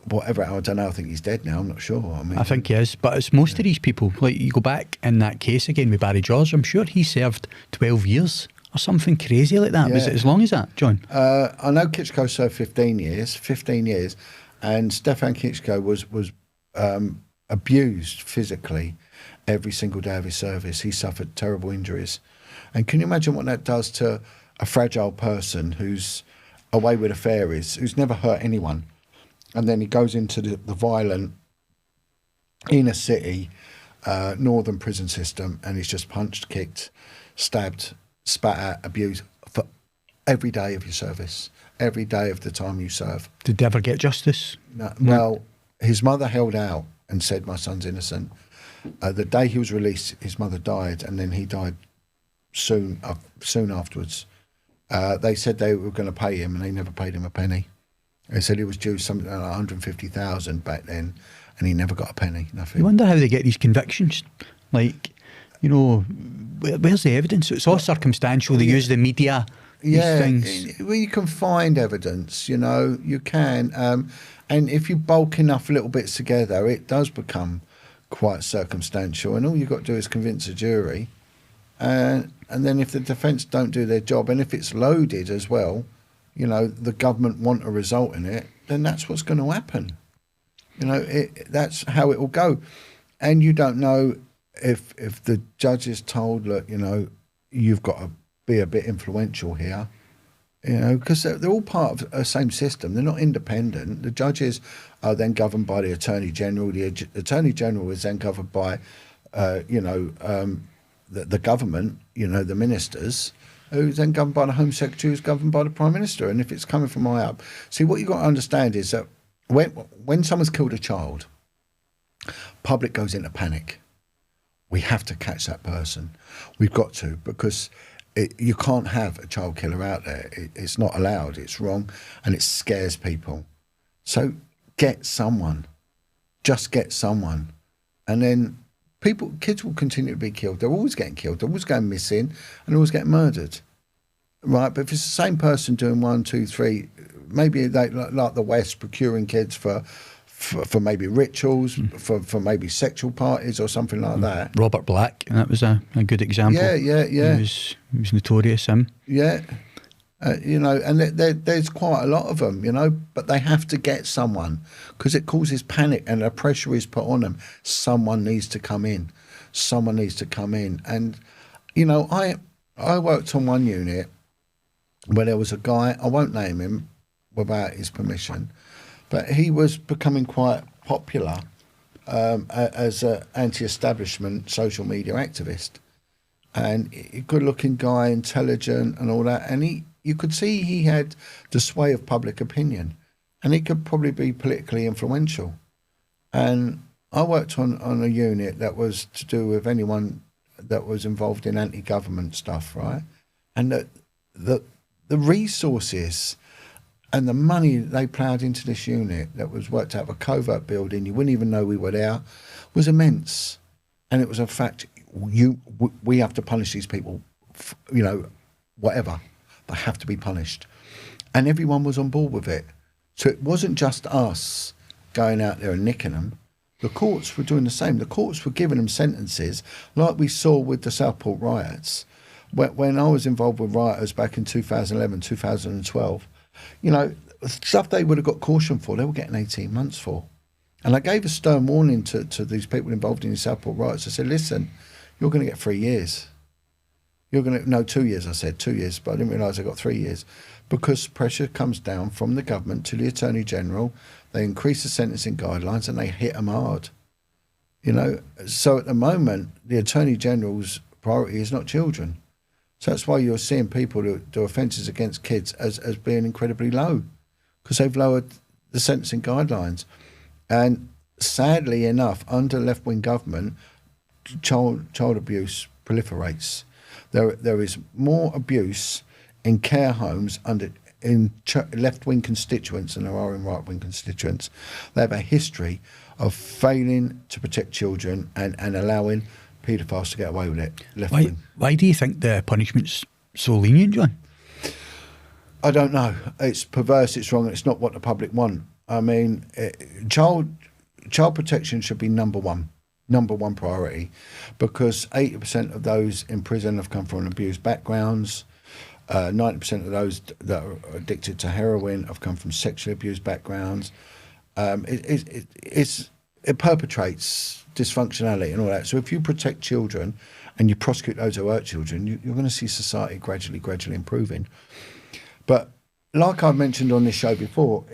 whatever, I don't know. I think he's dead now. I'm not sure.
I think he is, but it's most of these people. Like, you go back in that case again with Barry George, I'm sure he served 12 years. Or something crazy like that. Yeah. Was it as long as that, John?
I know Kitschko served 15 years, and Stefan Kitschko was abused physically every single day of his service. He suffered terrible injuries. And can you imagine what that does to a fragile person who's away with the fairies, who's never hurt anyone, and then he goes into the violent inner city, northern prison system, and he's just punched, kicked, stabbed, spat at, abused for every day of your service, every day of the time you serve.
Did they ever get justice?
No. Well, his mother held out and said, my son's innocent. The day he was released, his mother died, and then he died soon afterwards. They said they were going to pay him, and they never paid him a penny. They said he was due something like 150,000 back then, and he never got a penny, nothing.
You wonder how they get these convictions. Like, you know, where's the evidence? It's all circumstantial. They use the media things.
Well, you can find evidence, you can. And if you bulk enough little bits together, it does become quite circumstantial. And all you've got to do is convince a jury. And then if the defence don't do their job, and if it's loaded as well, the government want a result in it, then that's what's going to happen. That's how it will go. And you don't know if the judge is told, look, you've got to be a bit influential here, because they're all part of the same system. They're not independent. The judges are then governed by the Attorney General. The Attorney General is then governed by, the government, the ministers, who's then governed by the Home Secretary, who's governed by the Prime Minister. And if it's coming from high up, see, what you've got to understand is that when someone's killed a child, public goes into panic. We have to catch that person. We've got to, because you can't have a child killer out there. It's not allowed. It's wrong, and it scares people. So get someone. Just get someone. And then kids will continue to be killed. They're always getting killed. They're always going missing and always getting murdered. Right? But if it's the same person doing 1, 2, 3, maybe they, like the West, procuring kids for maybe rituals, for maybe sexual parties or something like that.
Robert Black, that was a good example.
Yeah.
He was notorious, him.
Yeah. And there's quite a lot of them, but they have to get someone, because it causes panic and the pressure is put on them. Someone needs to come in. And, I worked on one unit where there was a guy, I won't name him without his permission, but he was becoming quite popular as an anti-establishment social media activist. And a good-looking guy, intelligent and all that, and you could see he had the sway of public opinion, and he could probably be politically influential. And I worked on a unit that was to do with anyone that was involved in anti-government stuff, right? And the resources and the money they ploughed into this unit that was worked out of a covert building, you wouldn't even know we were there, was immense. And it was a fact, we have to punish these people, whatever. They have to be punished. And everyone was on board with it. So it wasn't just us going out there and nicking them. The courts were doing the same. The courts were giving them sentences like we saw with the Southport riots. When I was involved with rioters back in 2011, 2012, stuff they would have got caution for, they were getting 18 months for. And I gave a stern warning to these people involved in the Southport riots. I said, listen, you're going to get 3 years. You're going to, no, 2 years, I said, 2 years, but I didn't realise I got 3 years. Because pressure comes down from the government to the Attorney General, they increase the sentencing guidelines and they hit them hard. So at the moment, the Attorney General's priority is not children. So that's why you're seeing people who do offences against kids as being incredibly low, because they've lowered the sentencing guidelines. And sadly enough, under left-wing government, child abuse proliferates. There is more abuse in care homes in left-wing constituents than there are in right-wing constituents. They have a history of failing to protect children and allowing paedophiles to get away with it. Left-wing.
Why do you think the punishment's so lenient, John?
I don't know. It's perverse, it's wrong, and it's not what the public want. I mean, child protection should be number one priority, because 80% of those in prison have come from abused backgrounds. 90% of those that are addicted to heroin have come from sexually abused backgrounds. It perpetrates dysfunctionality and all that. So if you protect children and you prosecute those who hurt children, you're going to see society gradually improving. But like I've mentioned on this show before,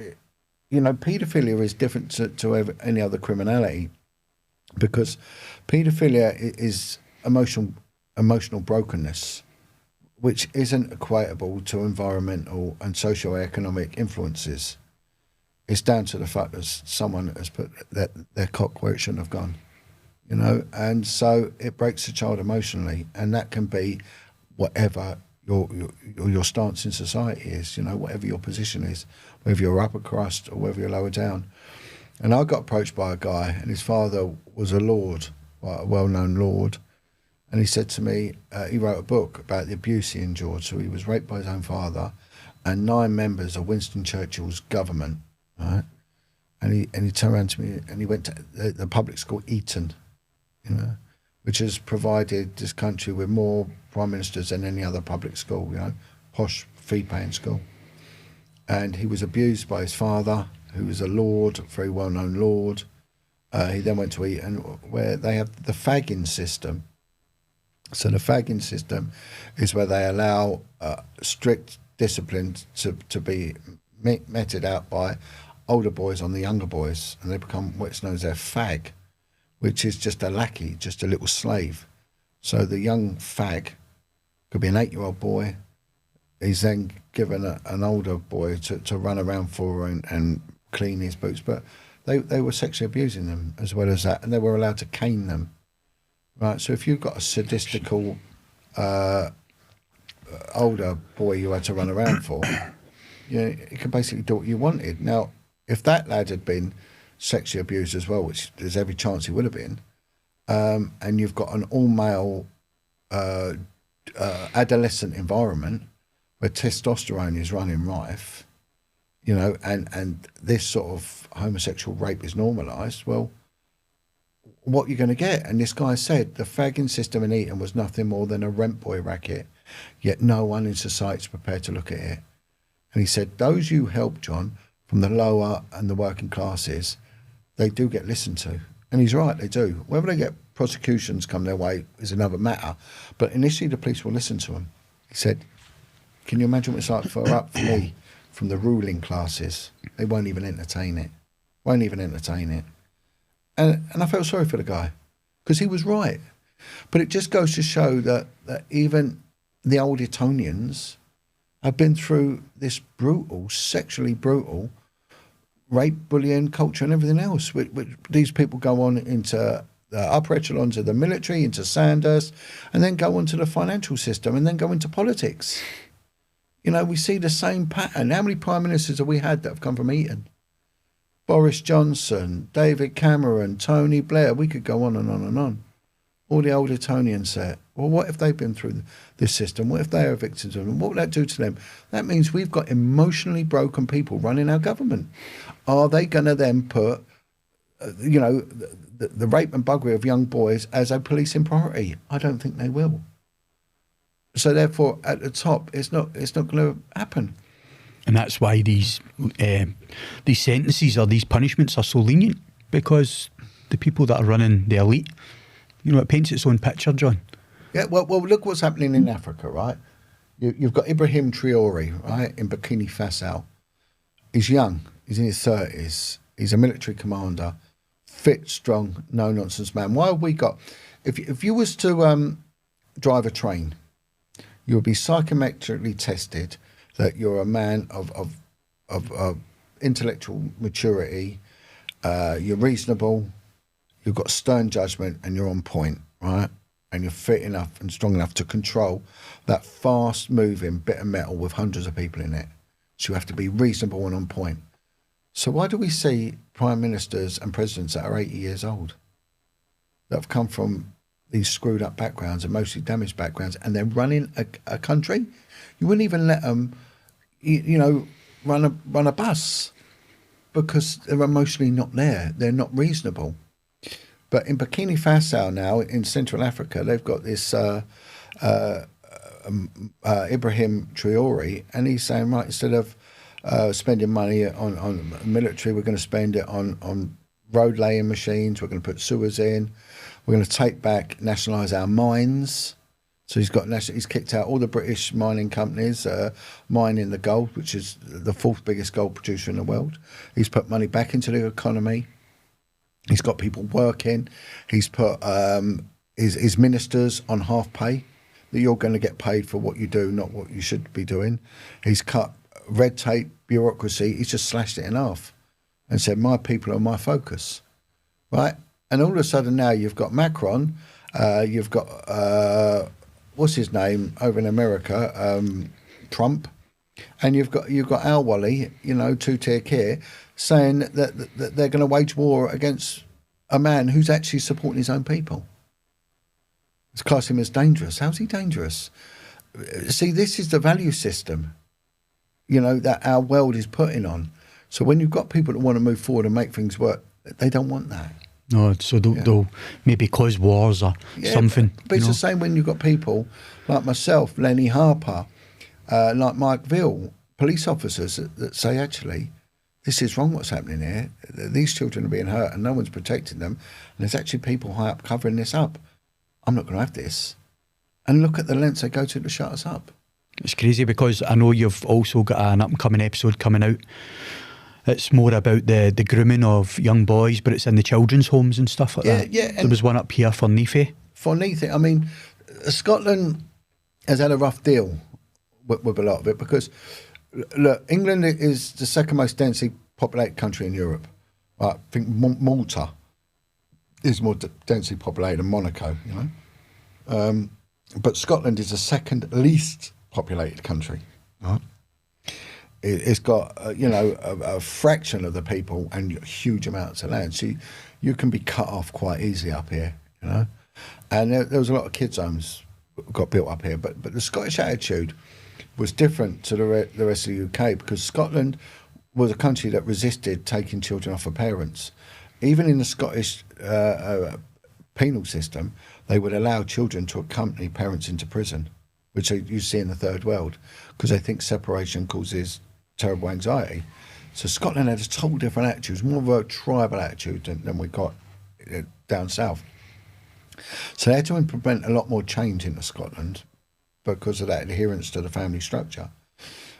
paedophilia is different to any other criminality, because paedophilia is emotional brokenness, which isn't equatable to environmental and socio-economic influences. It's down to the fact that someone has put their cock where it shouldn't have gone, and so it breaks the child emotionally, and that can be whatever your stance in society is, whatever your position is, whether you're upper crust or whether you're lower down. And I got approached by a guy, and his father was a lord, a well-known lord, And he said to me, he wrote a book about the abuse he endured. So he was raped by his own father and 9 members of Winston Churchill's government, right? And he turned around to me and he went to the public school Eton, you know, which has provided this country with more prime ministers than any other public school, you know, posh fee-paying school. And he was abused by his father, who was a lord, a very well-known lord. He then went to Eton, where they have the fagging system. So the fagging system is where they allow strict discipline to be meted out by older boys on the younger boys, and they become what's known as their fag, which is just a lackey, just a little slave. So the young fag could be an 8-year-old boy. He's then given an older boy to run around for and clean his boots. But they were sexually abusing them as well as that, and they were allowed to cane them. Right, so if you've got a sadistical older boy you had to run around for, you know, you could basically do what you wanted. Now, if that lad had been sexually abused as well, which there's every chance he would have been, and you've got an all-male adolescent environment where testosterone is running rife, you know, and this sort of homosexual rape is normalised, well, what you're going to get. And this guy said the fagging system in Eton was nothing more than a rent boy racket, yet no one in society is prepared to look at it. And he said, those you help, John, from the lower and the working classes, they do get listened to. And he's right, they do. Whether they get prosecutions come their way is another matter. But initially the police will listen to them. He said, can you imagine what it's like for me from the ruling classes? They won't even entertain it. Won't even entertain it. And I felt sorry for the guy, because he was right. But it just goes to show that even the old Etonians have been through this brutal, sexually brutal rape, bullying, culture and everything else. Which these people go on into the upper echelons of the military, into Sandhurst, and then go on to the financial system and then go into politics. You know, we see the same pattern. How many prime ministers have we had that have come from Eton? Boris Johnson, David Cameron, Tony Blair, we could go on and on and on. All the old Etonians set. Well, what if they've been through this system? What if they are victims of it? What would that do to them? That means we've got emotionally broken people running our government. Are they going to then put, you know, the rape and buggery of young boys as a policing priority? I don't think they will. So therefore, at the top, it's not going to happen.
And that's why these sentences or these punishments are so lenient, because the people that are running the elite, you know, it paints its own picture, John.
Yeah, well, look what's happening in Africa, right? You've got Ibrahim Traore, right, in Burkina Faso. He's young. He's in his 30s. He's a military commander, fit, strong, no-nonsense man. Why have we got... If you was to drive a train, you would be psychometrically tested that you're a man of intellectual maturity, you're reasonable, you've got stern judgment, and you're on point, right? And you're fit enough and strong enough to control that fast-moving bit of metal with hundreds of people in it. So you have to be reasonable and on point. So why do we see prime ministers and presidents that are 80 years old, that have come from these screwed up backgrounds and mostly damaged backgrounds, and they're running a country? You wouldn't even let them, you know, run a bus, because they're emotionally not there. They're not reasonable. But in Burkina Faso now, in Central Africa, they've got this Ibrahim Traore, and he's saying, right, instead of spending money on military, we're going to spend it on road laying machines, we're going to put sewers in, we're going to take back, nationalise our mines. So he's kicked out all the British mining companies mining the gold, which is the 4th biggest gold producer in the world. He's put money back into the economy. He's got people working. He's put his ministers on half pay, that you're going to get paid for what you do, not what you should be doing. He's cut red tape, bureaucracy. He's just slashed it in half and said, my people are my focus, right? And all of a sudden now you've got Macron, you've got... what's his name over in America, Trump, and you've got Al Wally, you know, two-tier care, saying that they're going to wage war against a man who's actually supporting his own people. It's classing him as dangerous. How's he dangerous? See, this is the value system, you know, that our world is putting on. So when you've got people that want to move forward and make things work, they don't want that.
No, so they'll maybe cause wars or something.
But it's the same when you've got people like myself, Lenny Harper, like Mike Ville, police officers that say, actually, this is wrong what's happening here. These children are being hurt and no one's protecting them. And there's actually people high up covering this up. I'm not going to have this. And look at the lengths they go to shut us up.
It's crazy because I know you've also got an up-and-coming episode coming out. It's more about the grooming of young boys, but it's in the children's homes and stuff like that. Yeah, there was one up here for Neath.
For Neath, I mean, Scotland has had a rough deal with a lot of it because, look, England is the second most densely populated country in Europe. I think Malta is more densely populated than Monaco, you know. But Scotland is the second least populated country. Right? It's got, a fraction of the people and huge amounts of land. So you can be cut off quite easily up here, you know. And there was a lot of kids' homes got built up here. But the Scottish attitude was different to the rest of the UK because Scotland was a country that resisted taking children off of parents. Even in the Scottish penal system, they would allow children to accompany parents into prison, which you see in the third world, because they think separation causes terrible anxiety. So Scotland had a total different attitude. It was more of a tribal attitude than we got down south. So they had to implement a lot more change into Scotland because of that adherence to the family structure.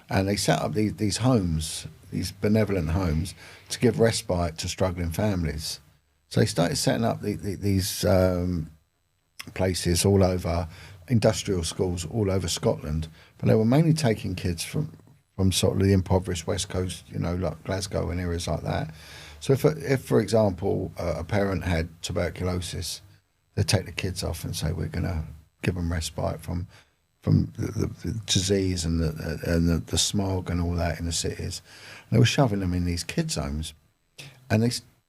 And they set up these homes, these benevolent homes, to give respite to struggling families. So they started setting up these places all over, industrial schools all over Scotland, but they were mainly taking kids from sort of the impoverished West Coast, you know, like Glasgow and areas like that. So if for example, a parent had tuberculosis, they'd take the kids off and say, we're going to give them respite from the disease and the smog and all that in the cities. And they were shoving them in these kids' homes. And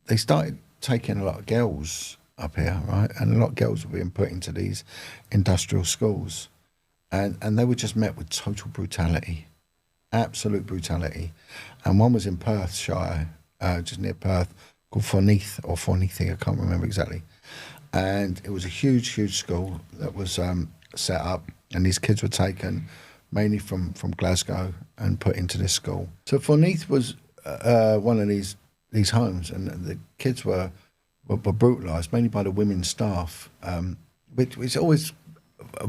they started taking a lot of girls up here, right? And a lot of girls were being put into these industrial schools. And they were just met with total brutality, absolute brutality. And one was in Perthshire, just near Perth, called Forneath, I can't remember exactly. And it was a huge, huge school that was set up, and these kids were taken mainly from Glasgow and put into this school. So Forneath was one of these homes, and the kids were brutalised, mainly by the women's staff, which is always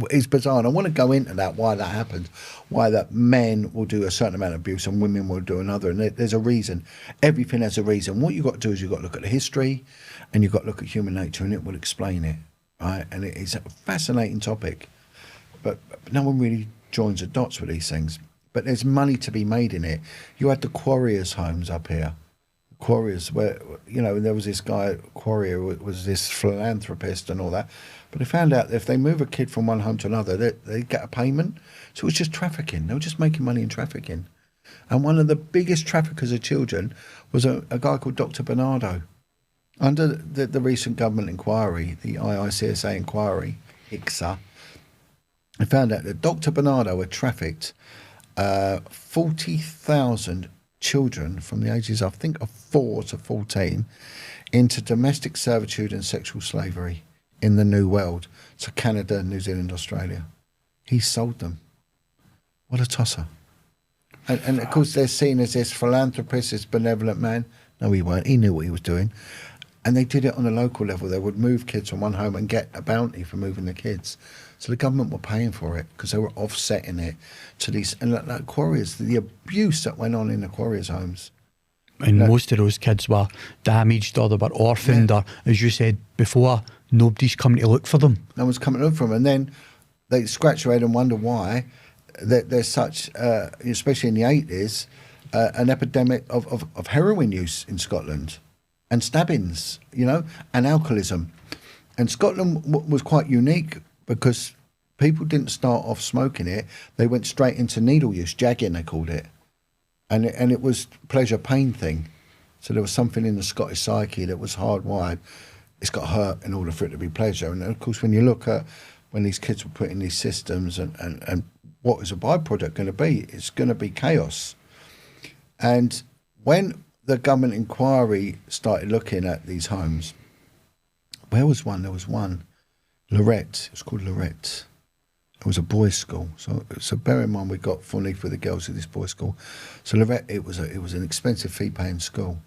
is bizarre. And I want to go into that, why that happened, why that men will do a certain amount of abuse and women will do another. And there's a reason. Everything has a reason. What you've got to do is you've got to look at the history and you've got to look at human nature, and it will explain it, right? And it's a fascinating topic, but no one really joins the dots with these things. But there's money to be made in it. You had the Quarriers' homes up here. Quarriers, where, you know, there was this guy, Quarrier, was this philanthropist and all that. But they found out that if they move a kid from one home to another, they get a payment. So it was just trafficking. They were just making money in trafficking. And one of the biggest traffickers of children was a guy called Dr. Bernardo. Under the recent government inquiry, the IICSA inquiry, ICSA, they found out that Dr. Bernardo had trafficked 40,000 children from the ages, I think, of 4 to 14 into domestic servitude and sexual slavery in the New World. So Canada, New Zealand, Australia. He sold them. What a tosser. And of course they're seen as this philanthropist, this benevolent man. No, he weren't. He knew what he was doing. And they did it on a local level. They would move kids from one home and get a bounty for moving the kids. So the government were paying for it because they were offsetting it to these, and like Quarriers, the abuse that went on in the Quarriers' homes.
And most of those kids were damaged, or they were orphaned, or, as you said before, nobody's coming to look for them.
No one's coming to look for them. And then they scratch their head and wonder why there's such, especially in the 80s, an epidemic of heroin use in Scotland, and stabbings, you know, and alcoholism. And Scotland was quite unique because people didn't start off smoking it. They went straight into needle use, jagging they called it. And it was pleasure-pain thing. So there was something in the Scottish psyche that was hardwired. It's got to hurt in order for it to be pleasure. And of course, when you look at when these kids were put in these systems, and what is a byproduct going to be? It's going to be chaos. And when the government inquiry started looking at these homes, where was one? There was one, Lorette. It was called Lorette. It was a boys' school. So bear in mind, we got Forneath with the girls at this boys' school. So Lorette, it was an expensive fee-paying school.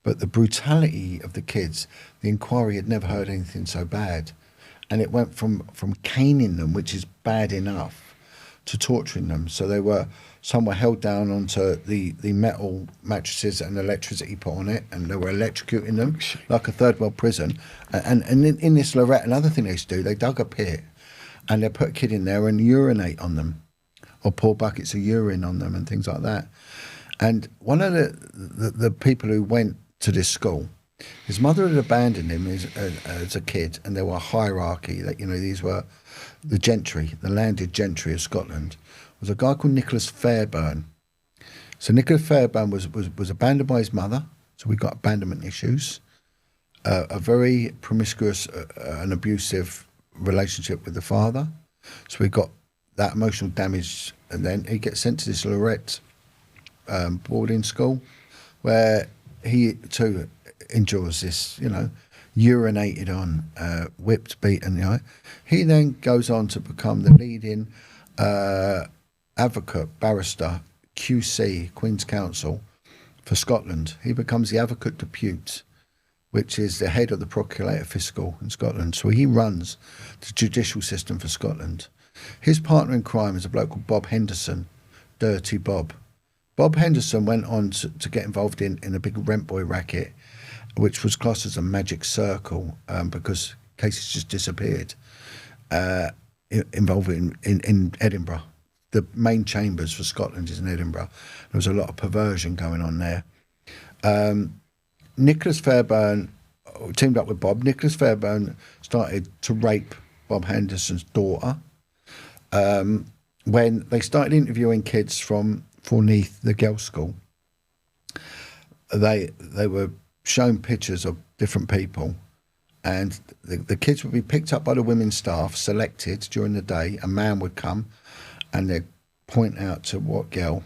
But the brutality of the kids, the inquiry had never heard anything so bad. And it went from caning them, which is bad enough, to torturing them. So some were held down onto the metal mattresses and electricity put on it, and they were electrocuting them like a third world prison. And in this Lorette, another thing they used to do, they dug a pit and they put a kid in there and urinate on them, or pour buckets of urine on them and things like that. And one of the people who went to this school, his mother had abandoned him as a kid, and there were a hierarchy that, these were the gentry, the landed gentry of Scotland. Was a guy called Nicholas Fairbairn. So Nicholas Fairbairn was abandoned by his mother, so we got abandonment issues, a very promiscuous and abusive relationship with the father, so we got that emotional damage, and then he gets sent to this Lorette boarding school, where he too endures this, urinated on, whipped, beaten. He then goes on to become the leading advocate, barrister, QC, Queen's Counsel for Scotland. He becomes the advocate depute, which is the head of the Procurator Fiscal in Scotland. So he runs the judicial system for Scotland. His partner in crime is a bloke called Bob Henderson, Dirty Bob. Bob Henderson went on to get involved in a big rent boy racket, which was classed as a magic circle because cases just disappeared, involving in Edinburgh. The main chambers for Scotland is in Edinburgh. There was a lot of perversion going on there. Nicholas Fairbairn teamed up with Bob. Nicholas Fairbairn started to rape Bob Henderson's daughter. When they started interviewing kids from Forneath, the girls' school, they were shown pictures of different people, and the kids would be picked up by the women's staff, selected during the day. A man would come and they'd point out to what girl,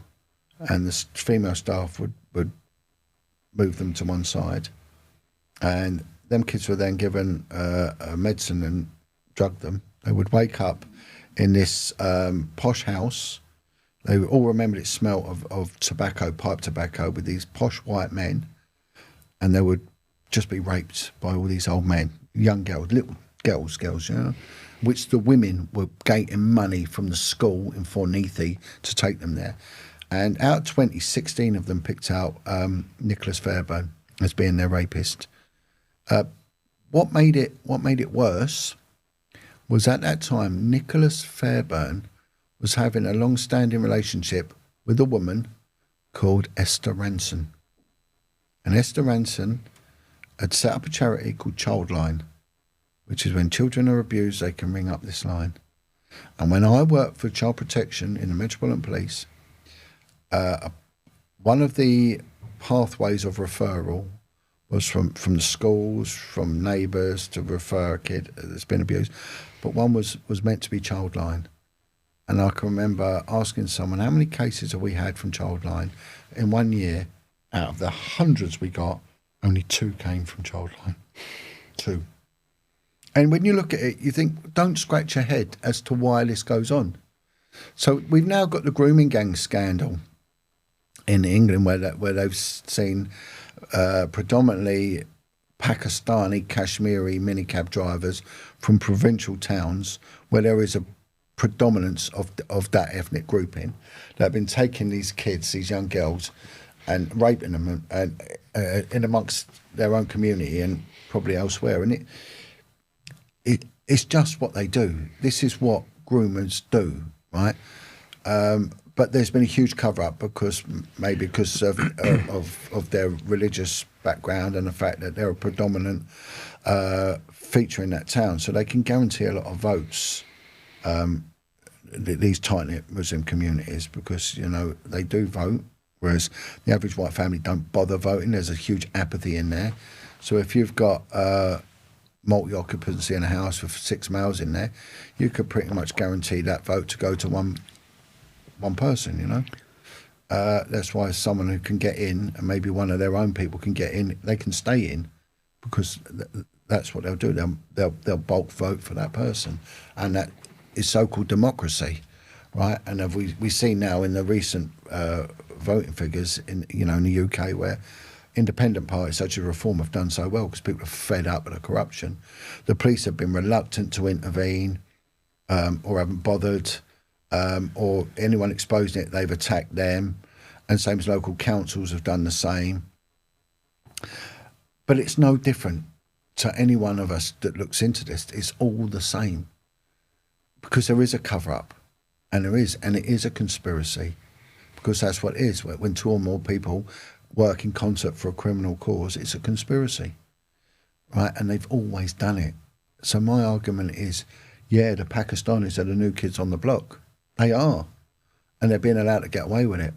and the female staff would move them to one side, and them kids were then given a medicine and drugged them. They would wake up in this posh house. They all remembered it smelt of tobacco, pipe tobacco, with these posh white men, and they would just be raped by all these old men, young girls, little girls, which the women were getting money from the school in Forneath to take them there. And out of 20, 16 of them picked out Nicholas Fairbairn as being their rapist. What made it worse was, at that time, Nicholas Fairbairn was having a long-standing relationship with a woman called Esther Ranson. And Esther Ranson had set up a charity called Childline, which is when children are abused, they can ring up this line. And when I worked for child protection in the Metropolitan Police, one of the pathways of referral was from the schools, from neighbours, to refer a kid that's been abused. But one was meant to be Childline. And I can remember asking someone, how many cases have we had from Childline? In 1 year, out of the hundreds we got, only 2 came from Childline. 2. And when you look at it, you think, don't scratch your head as to why this goes on. So we've now got the grooming gang scandal in England, where they've seen predominantly Pakistani, Kashmiri minicab drivers from provincial towns, where there is a predominance of that ethnic grouping, that have been taking these kids, these young girls, and raping them and in amongst their own community and probably elsewhere. And it's just what they do. This is what groomers do, right? But there's been a huge cover-up because of their religious background and the fact that they're a predominant feature in that town. So they can guarantee a lot of votes, these tight-knit Muslim communities, because, they do vote, whereas the average white family don't bother voting. There's a huge apathy in there. So if you've got multi-occupancy in a house with 6 males in there, you could pretty much guarantee that vote to go to one person, you know. That's why someone who can get in, and maybe one of their own people can get in, they can stay in, because that's what they'll do. They'll bulk vote for that person, and that is so-called democracy, right? And have we see now in the recent voting figures in the UK, where independent parties such as Reform have done so well because people are fed up with the corruption. The police have been reluctant to intervene, or haven't bothered, or anyone exposing it, they've attacked them, and same as local councils have done the same. But it's no different to any one of us that looks into this. It's all the same, because there is a cover-up, and it is a conspiracy, because that's what it is. When 2 or more people work in concert for a criminal cause, it's a conspiracy, right? And they've always done it. So my argument is, yeah, the Pakistanis are the new kids on the block. They are, and they're being allowed to get away with it.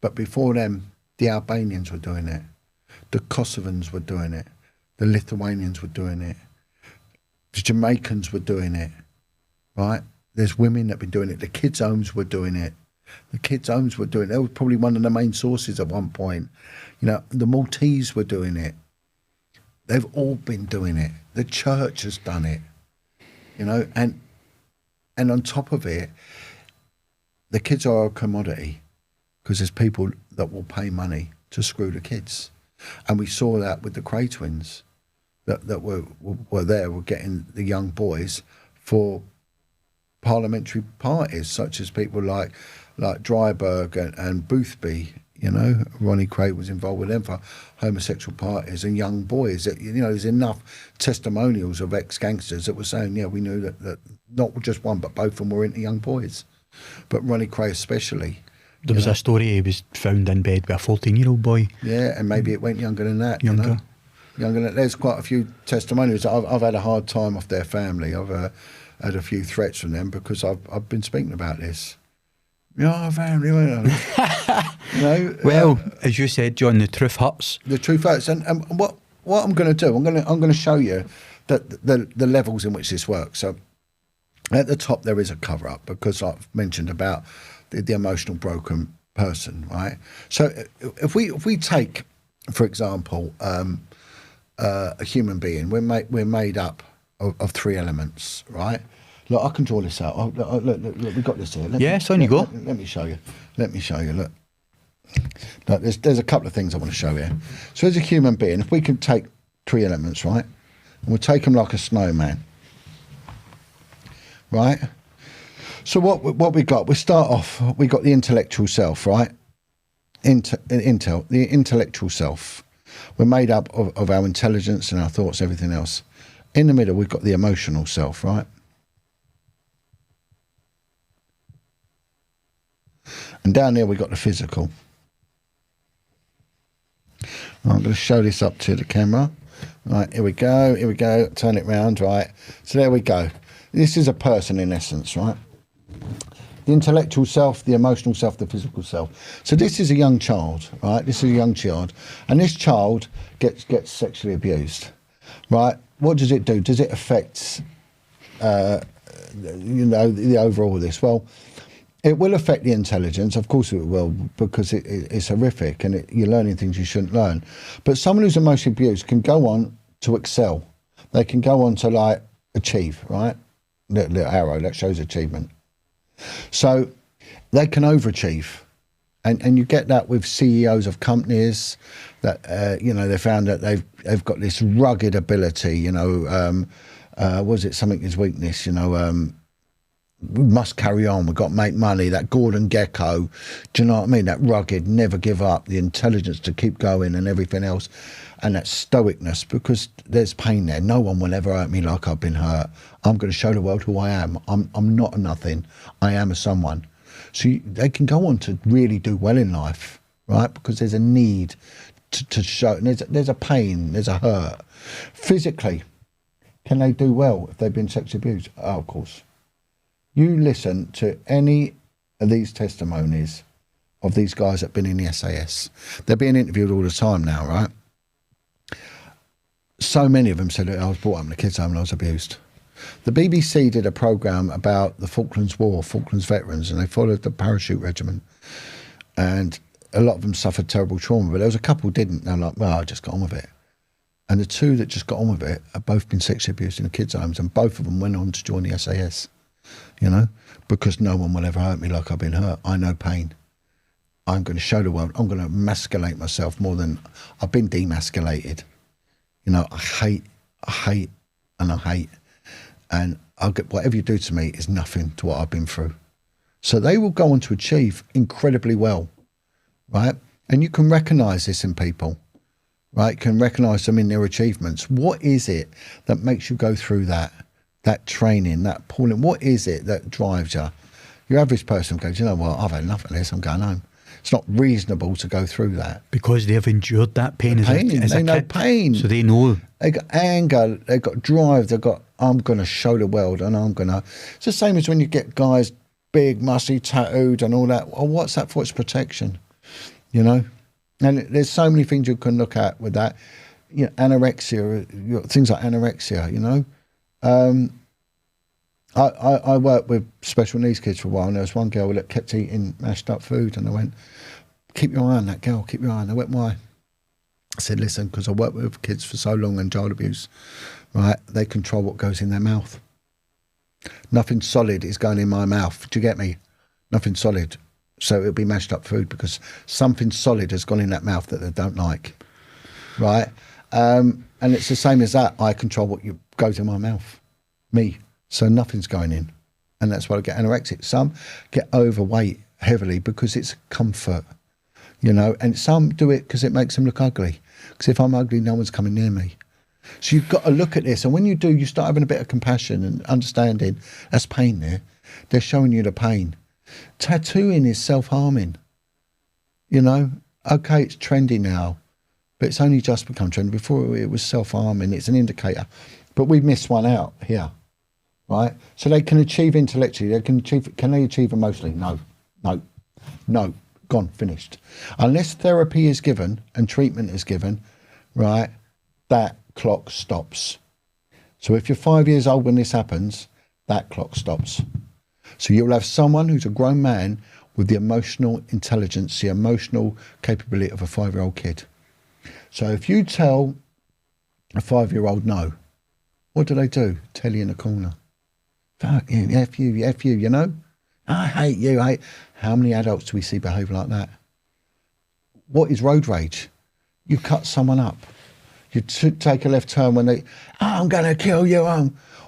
But before them, the Albanians were doing it, the Kosovans were doing it, the Lithuanians were doing it, the Jamaicans were doing it, right? There's women that have been doing it. The kids' homes were doing it. The kids' homes were doing it. They were probably one of the main sources at one point. You know, the Maltese were doing it. They've all been doing it. The church has done it. You know, and on top of it, the kids are a commodity, because there's people that will pay money to screw the kids. And we saw that with the Cray twins that were getting the young boys for parliamentary parties, such as people like Dryburgh and Boothby. You know, Ronnie Cray was involved with them for homosexual parties and young boys. You know, there's enough testimonials of ex-gangsters that were saying, yeah, we knew that not just one, but both of them were into young boys. But Ronnie Cray especially.
There was a story, he was found in bed with a 14-year-old boy.
Yeah, and maybe it went younger than that.
Younger.
You know? Younger than that. There's quite a few testimonials. I've had a hard time off their family. I've had a few threats from them because I've been speaking about this. Yeah, family, you know.
Well, as you said, John, the truth hurts.
The truth hurts, and what I'm going to do, I'm going to show you that the levels in which this works. So, at the top there is a cover up, because I've mentioned about the emotional broken person, right? So, if we take, for example, a human being, we're made up of 3 elements, right? Look, I can draw this out. Look, we've got this here.
On you go.
Let me show you. Look, there's a couple of things I want to show you. So as a human being, if we can take 3 elements, right? And we'll take them like a snowman, right? So what we got? We start off, we got the intellectual self, right? The intellectual self. We're made up of our intelligence and our thoughts, everything else. In the middle, we've got the emotional self, right? And down there, we've got the physical. I'm going to show this up to the camera. Right, here we go, turn it round, right. So there we go. This is a person in essence, right? The intellectual self, the emotional self, the physical self. So this is a young child, right? This is a young child. And this child gets sexually abused, right? What does it do? Does it affect, the overall of this? Well, it will affect the intelligence, of course it will, because it's horrific and you're learning things you shouldn't learn. But someone who's emotionally abused can go on to excel. They can go on to like achieve, right? Little arrow, that shows achievement. So they can overachieve. And you get that with CEOs of companies that, they found that they've got this rugged ability, was it something is weakness, we must carry on, we've got to make money, that Gordon Gekko, do you know what I mean? That rugged, never give up, the intelligence to keep going and everything else, and that stoicness, because there's pain there. No one will ever hurt me like I've been hurt. I'm going to show the world who I am. I'm not a nothing. I am a someone. So they can go on to really do well in life, right? Because there's a need to show, and there's a pain, there's a hurt. Physically, can they do well if they've been sexually abused? Oh, of course. You listen to any of these testimonies of these guys that have been in the SAS. They're being interviewed all the time now, right? so many of them said that I was brought up in a kids' home and I was abused. The BBC did a programme about the Falklands War, Falklands veterans, and they followed the parachute regiment. And a lot of them suffered terrible trauma, but there was a couple who didn't. They're like, well, I just got on with it. And the two that just got on with it have both been sexually abused in the kids' homes, and both of them went on to join the SAS, you know, because no one will ever hurt me like I've been hurt. I know pain. I'm going to show the world. I'm going to emasculate myself more than I've been demasculated. You know, I hate, and I hate. And I'll get, whatever you do to me is nothing to what I've been through. So they will go on to achieve incredibly well, right? And you can recognise this in people, right? You can recognise them in their achievements. What is it that makes you go through that training, that pulling? What is it that drives you? Your average person goes, you know what, I've had enough of this, I'm going home. It's not reasonable to go through that.
Because they've endured that pain as a kid.
They know pain.
So they know.
They got anger, they got drive, they got, I'm going to show the world and I'm going to... It's the same as when you get guys big, musty, tattooed and all that. Well, what's that for? It's protection, you know? And there's so many things you can look at with that. You know, anorexia, things like anorexia, you know? I worked with special needs kids for a while, and there was one girl that kept eating mashed up food, and I went, keep your eye on that girl, keep your eye on her. I went, why? I said, listen, because I worked with kids for so long and child abuse, right? They control what goes in their mouth. Nothing solid is going in my mouth. Do you get me? Nothing solid. So it'll be mashed up food because something solid has gone in that mouth that they don't like, right? And it's the same as that. I control what goes in my mouth, me. So nothing's going in. And that's why I get anorexic. Some get overweight heavily because it's comfort, you know, and some do it because it makes them look ugly. Because if I'm ugly, no one's coming near me. So you've got to look at this. And when you do, you start having a bit of compassion and understanding. That's pain there. They're showing you the pain. Tattooing is self-harming, you know. Okay, it's trendy now, but it's only just become trendy. Before it was self-harming. It's an indicator. But we've missed one out here. Right, so they can achieve intellectually. They can achieve. Can they achieve emotionally? No. Gone, finished. Unless therapy is given and treatment is given, right, that clock stops. So if you're 5 years old when this happens, that clock stops. So you'll have someone who's a grown man with the emotional intelligence, the emotional capability of a 5-year-old kid. So if you tell a 5-year-old no, what do? Tell you in a corner. Fuck you, F you, you know? I hate you, How many adults do we see behave like that? What is road rage? You cut someone up. You take a left turn when I'm going to kill you.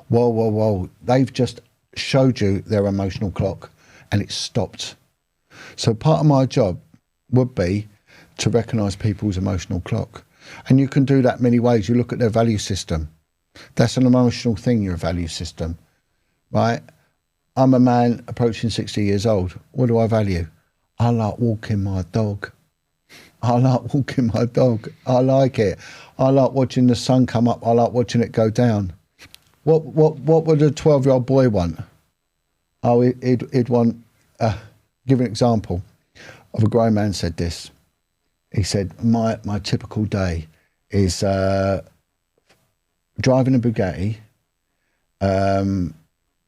Whoa. They've just showed you their emotional clock and it's stopped. So part of my job would be to recognise people's emotional clock. And you can do that many ways. You look at their value system. That's an emotional thing, your value system. Right, I'm a man approaching 60 years old. What do I value? I like walking my dog. I like it. I like watching the sun come up. I like watching it go down. What would a 12-year-old boy want? Oh, he'd want. Give an example of a grown man said this. He said, my typical day is driving a Bugatti.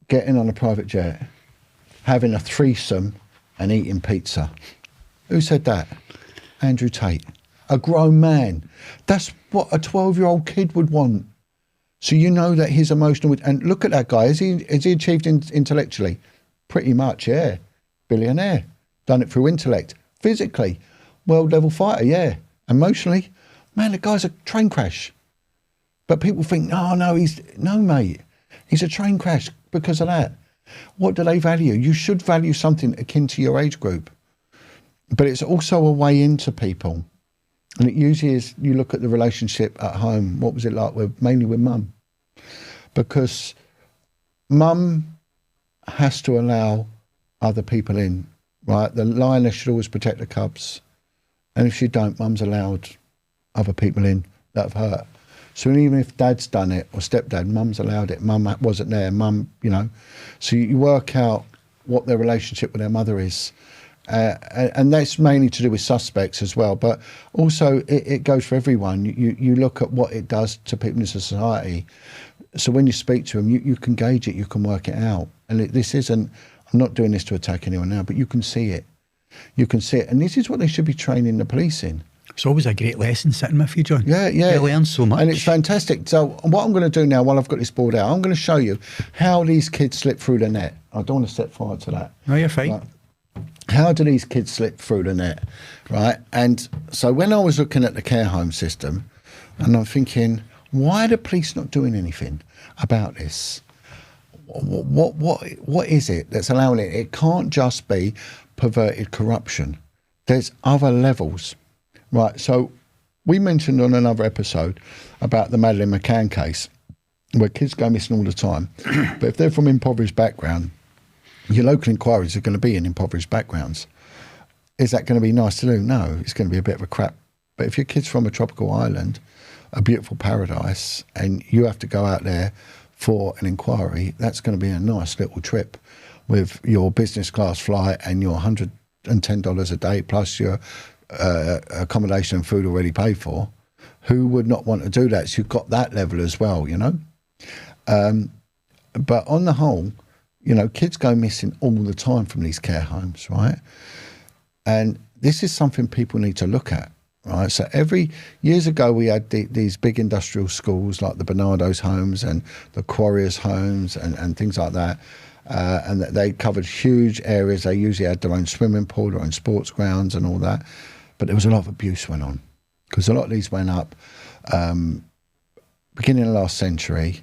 Getting on a private jet, having a threesome and eating pizza. Who said that? Andrew Tate. A grown man. That's what a 12-year-old kid would want. So you know that he's emotional. And look at that guy. Has he achieved intellectually? Pretty much, yeah. Billionaire. Done it through intellect. Physically. World level fighter, yeah. Emotionally, man, the guy's a train crash. But people think, no, mate. He's a train crash because of that. What do they value? You should value something akin to your age group. But it's also a way into people. And it usually is, you look at the relationship at home. What was it like mainly with mum? Because mum has to allow other people in, right? The lioness should always protect the cubs. And if she don't, mum's allowed other people in that have hurt. So even if dad's done it or stepdad, mum's allowed it. Mum wasn't there. Mum, you know. So you work out what their relationship with their mother is. and that's mainly to do with suspects as well. But also, it goes for everyone. You look at what it does to people in society. So when you speak to them, you can gauge it, you can work it out. And this isn't. I'm not doing this to attack anyone now, but you can see it. You can see it, and this is what they should be training the police in.
It's always a great lesson sitting with you, John.
Yeah.
You learn so much.
And it's fantastic. So what I'm going to do now, while I've got this board out, I'm going to show you how these kids slip through the net. I don't want to set fire to that.
No, you're fine.
Right. How do these kids slip through the net, right? And so when I was looking at the care home system, and I'm thinking, why are the police not doing anything about this? What is it that's allowing it? It can't just be perverted corruption. There's other levels. Right, so we mentioned on another episode about the Madeleine McCann case, where kids go missing all the time. But if they're from impoverished background, your local inquiries are going to be in impoverished backgrounds. Is that going to be nice to do? No, it's going to be a bit of a crap. But if your kid's from a tropical island, a beautiful paradise, and you have to go out there for an inquiry, that's going to be a nice little trip with your business class flight and your $110 a day plus your accommodation and food already paid for. Who would not want to do that? So you've got that level as well, you know. But on the whole, you know, kids go missing all the time from these care homes, right? And this is something people need to look at, right? So years ago we had these big industrial schools like the Bernardo's homes and the Quarriers homes and things like that. And they covered huge areas. They usually had their own swimming pool, their own sports grounds and all that. But there was a lot of abuse went on, because a lot of these went up beginning of the last century,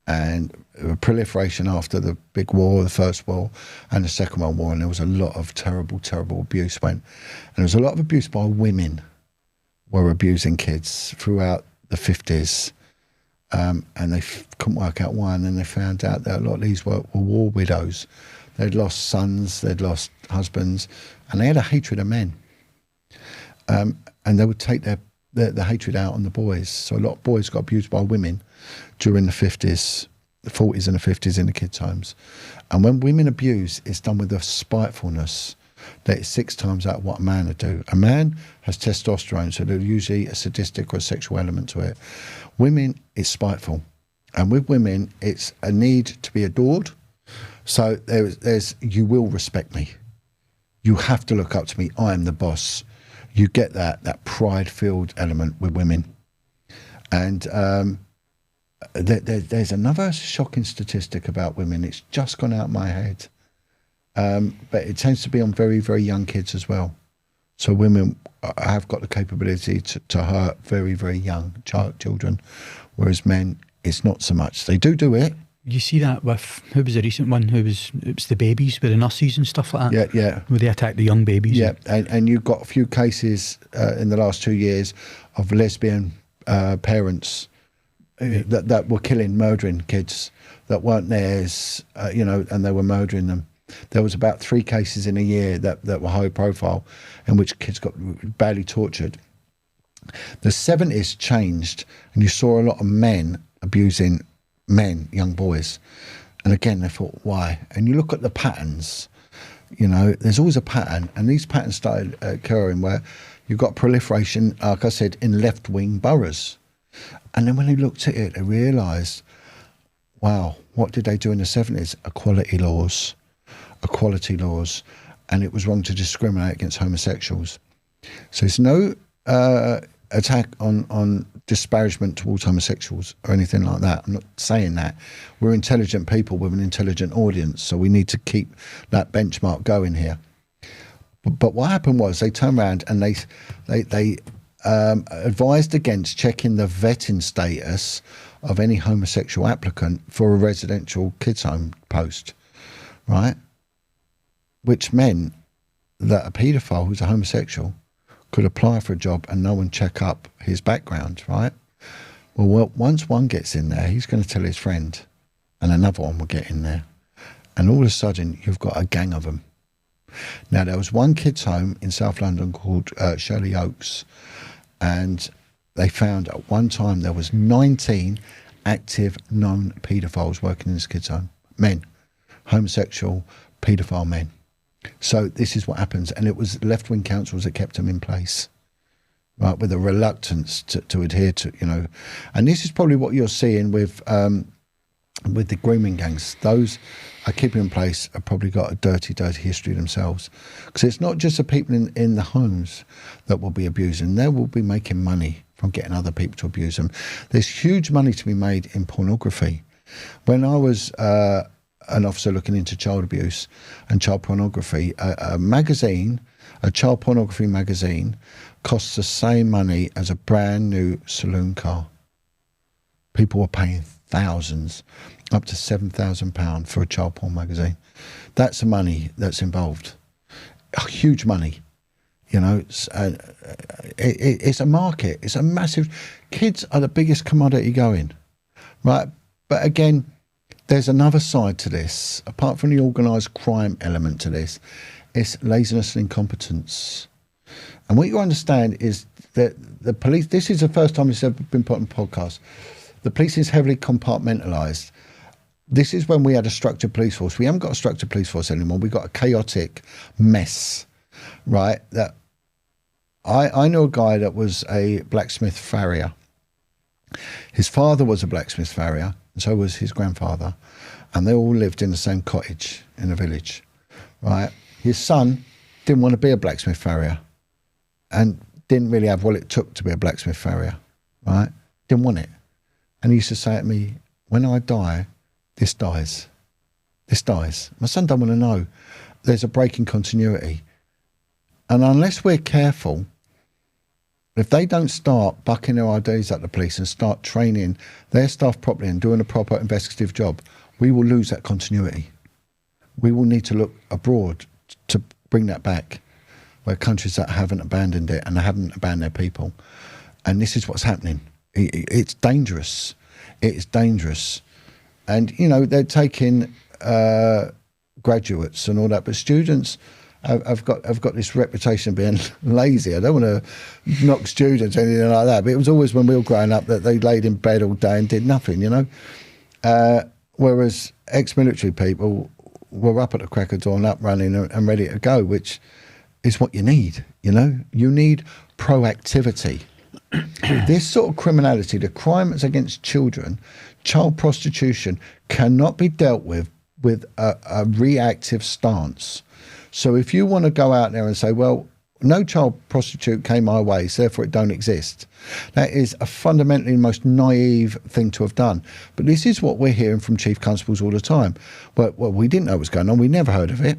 and proliferation after the big war, the First War and the Second World War, and there was a lot of terrible, terrible abuse went. And there was a lot of abuse by women were abusing kids throughout the 50s. And they couldn't work out why, and then they found out that a lot of these were war widows. They'd lost sons, they'd lost husbands, and they had a hatred of men. And they would take their hatred out on the boys. So a lot of boys got abused by women during the 50s, the 40s and the 50s in the kids' homes. And when women abuse, it's done with a spitefulness that is 6 times out of what a man would do. A man has testosterone, so there's usually a sadistic or a sexual element to it. Women, it's spiteful. And with women, it's a need to be adored. So there's you will respect me. You have to look up to me. I am the boss. You get that pride-filled element with women. And there's another shocking statistic about women. It's just gone out of my head. But it tends to be on very, very young kids as well. So women have got the capability to hurt very, very young children, whereas men, it's not so much. They do it.
You see that with, who was the recent one? It was the babies with the nurses and stuff like that?
Yeah.
Where they attack the young babies.
Yeah, and you've got a few cases in the last 2 years of lesbian parents that were murdering kids that weren't theirs, and they were murdering them. There was about 3 cases in a year that were high profile in which kids got badly tortured. The 70s changed, and you saw a lot of men abusing men, young boys. And again, they thought, why? And you look at the patterns, there's always a pattern, and these patterns started occurring where you've got proliferation, like I said, in left-wing boroughs. And then when they looked at it, they realised, wow, what did they do in the 70s? Equality laws, and it was wrong to discriminate against homosexuals. So it's no attack on disparagement towards homosexuals or anything like that. I'm not saying that. We're intelligent people with an intelligent audience, so we need to keep that benchmark going here. But what happened was they turned around and they advised against checking the vetting status of any homosexual applicant for a residential kids home post, right? Which meant that a paedophile who's a homosexual could apply for a job and no one check up his background, right? Well, once one gets in there, he's going to tell his friend, and another one will get in there. And all of a sudden, you've got a gang of them. Now, there was one kids' home in South London called Shirley Oaks, and they found at one time there was 19 active non-paedophiles working in this kids' home. Men, homosexual, paedophile men. So this is what happens. And it was left-wing councils that kept them in place, right, with a reluctance to adhere to, you know. And this is probably what you're seeing with the grooming gangs. Those are keeping in place have probably got a dirty history themselves. Because it's not just the people in the homes that will be abusing. They will be making money from getting other people to abuse them. There's huge money to be made in pornography. When I was an officer looking into child abuse and child pornography, a magazine, a child pornography magazine, costs the same money as a brand new saloon car. People were paying thousands, up to £7,000 for a child porn magazine. That's the money that's involved. Huge money. You know, it's a market. It's a massive... Kids are the biggest commodity going, right? But again, there's another side to this. Apart from the organised crime element to this, it's laziness and incompetence. And what you understand is that the police... This is the first time it's ever been put on podcast. The police is heavily compartmentalised. This is when we had a structured police force. We haven't got a structured police force anymore. We've got a chaotic mess, right? That I know a guy that was a blacksmith farrier. His father was a blacksmith farrier, and so was his grandfather. And they all lived in the same cottage in the village, right? His son didn't want to be a blacksmith farrier and didn't really have what it took to be a blacksmith farrier, right? Didn't want it. And he used to say to me, when I die, this dies. This dies. My son don't want to know. There's a break in continuity. And unless we're careful, if they don't start bucking their ideas at the police and start training their staff properly and doing a proper investigative job, we will lose that continuity. We will need to look abroad to bring that back, where countries that haven't abandoned it and haven't abandoned their people. And this is what's happening. It's dangerous. It's dangerous. And, you know, they're taking graduates and all that, but students have got this reputation of being lazy. I don't want to knock students or anything like that, but it was always when we were growing up that they laid in bed all day and did nothing, you know. Whereas ex-military people were up at the crack of dawn, up running and ready to go, which is what you need, you know. You need proactivity. This sort of criminality, the crimes against children, child prostitution, cannot be dealt with a reactive stance. So if you want to go out there and say, well, no child prostitute came my way, so therefore it don't exist, that is a fundamentally most naive thing to have done. But this is what we're hearing from chief constables all the time. Well, we didn't know what was going on. We never heard of it,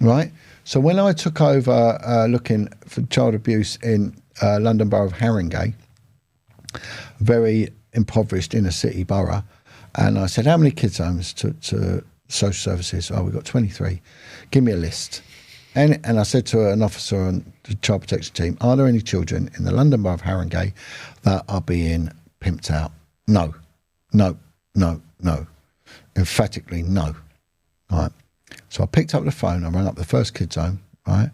right? So when I took over looking for child abuse in London Borough of Haringey, very impoverished inner city borough, and I said, how many kids homes to social services? Oh, we've got 23. Give me a list. And I said to an officer on the child protection team, are there any children in the London Borough of Haringey that are being pimped out? No. Emphatically no. Right. So I picked up the phone, I rang up the first kids home, right?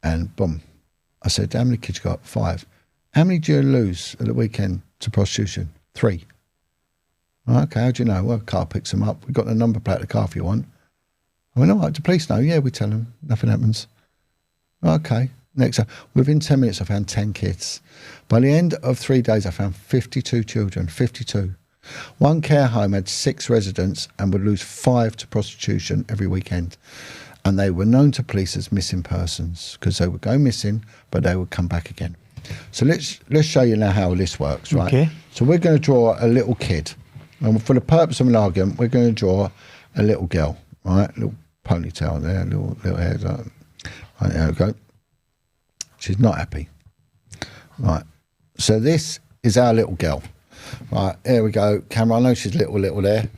And boom. I said, how many kids you got? 5. How many do you lose at the weekend to prostitution? 3. Okay, how do you know? Well, car picks them up. We've got the number plate of the car if you want. I went, all right, do police know? Yeah, we tell them. Nothing happens. Okay. Next, within 10 minutes, I found 10 kids. By the end of 3 days, I found 52 children, 52. One care home had 6 residents and would lose 5 to prostitution every weekend. And they were known to police as missing persons because they would go missing, but they would come back again. So let's show you now how this works, right? Okay. So we're going to draw a little kid. And for the purpose of an argument, we're going to draw a little girl, right? A little ponytail there, little hair. Right, there we go. She's not happy. Right. So this is our little girl. Right, here we go. Camera, I know she's little there.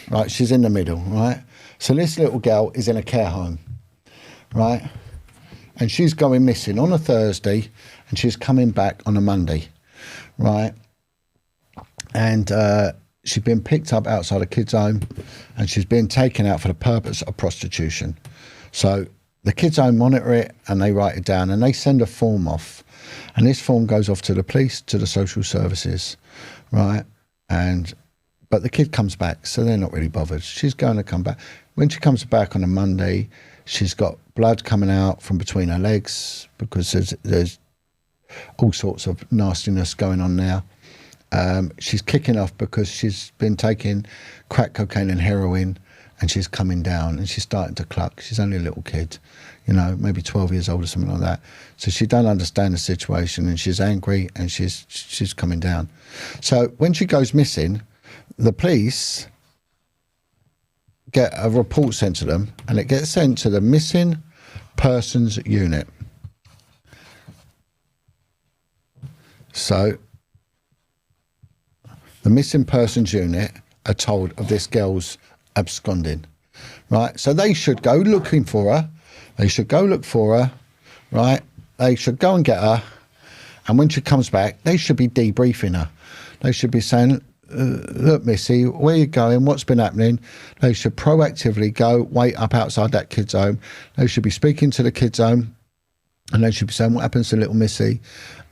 Right, she's in the middle, right? So this little girl is in a care home, right? And she's going missing on a Thursday and she's coming back on a Monday, right? And she's been picked up outside a kid's home and she's been taken out for the purpose of prostitution. So the kids home monitor it and they write it down and they send a form off. And this form goes off to the police, to the social services, right? But the kid comes back, so they're not really bothered. She's going to come back. When she comes back on a Monday, she's got blood coming out from between her legs because there's all sorts of nastiness going on now. She's kicking off because she's been taking crack cocaine and heroin, and she's coming down and she's starting to cluck. She's only a little kid, you know, maybe 12 years old or something like that. So she don't understand the situation, and she's angry, and she's coming down. So when she goes missing, the police get a report sent to them, and it gets sent to the missing persons unit. So the missing persons unit are told of this girl's absconding, right? So they should go looking for her. They should go look for her, right? They should go and get her. And when she comes back, they should be debriefing her. They should be saying, look, Missy, where are you going? What's been happening? They should proactively go wait up outside that kid's home. They should be speaking to the kid's home, and they should be saying what happens to little Missy.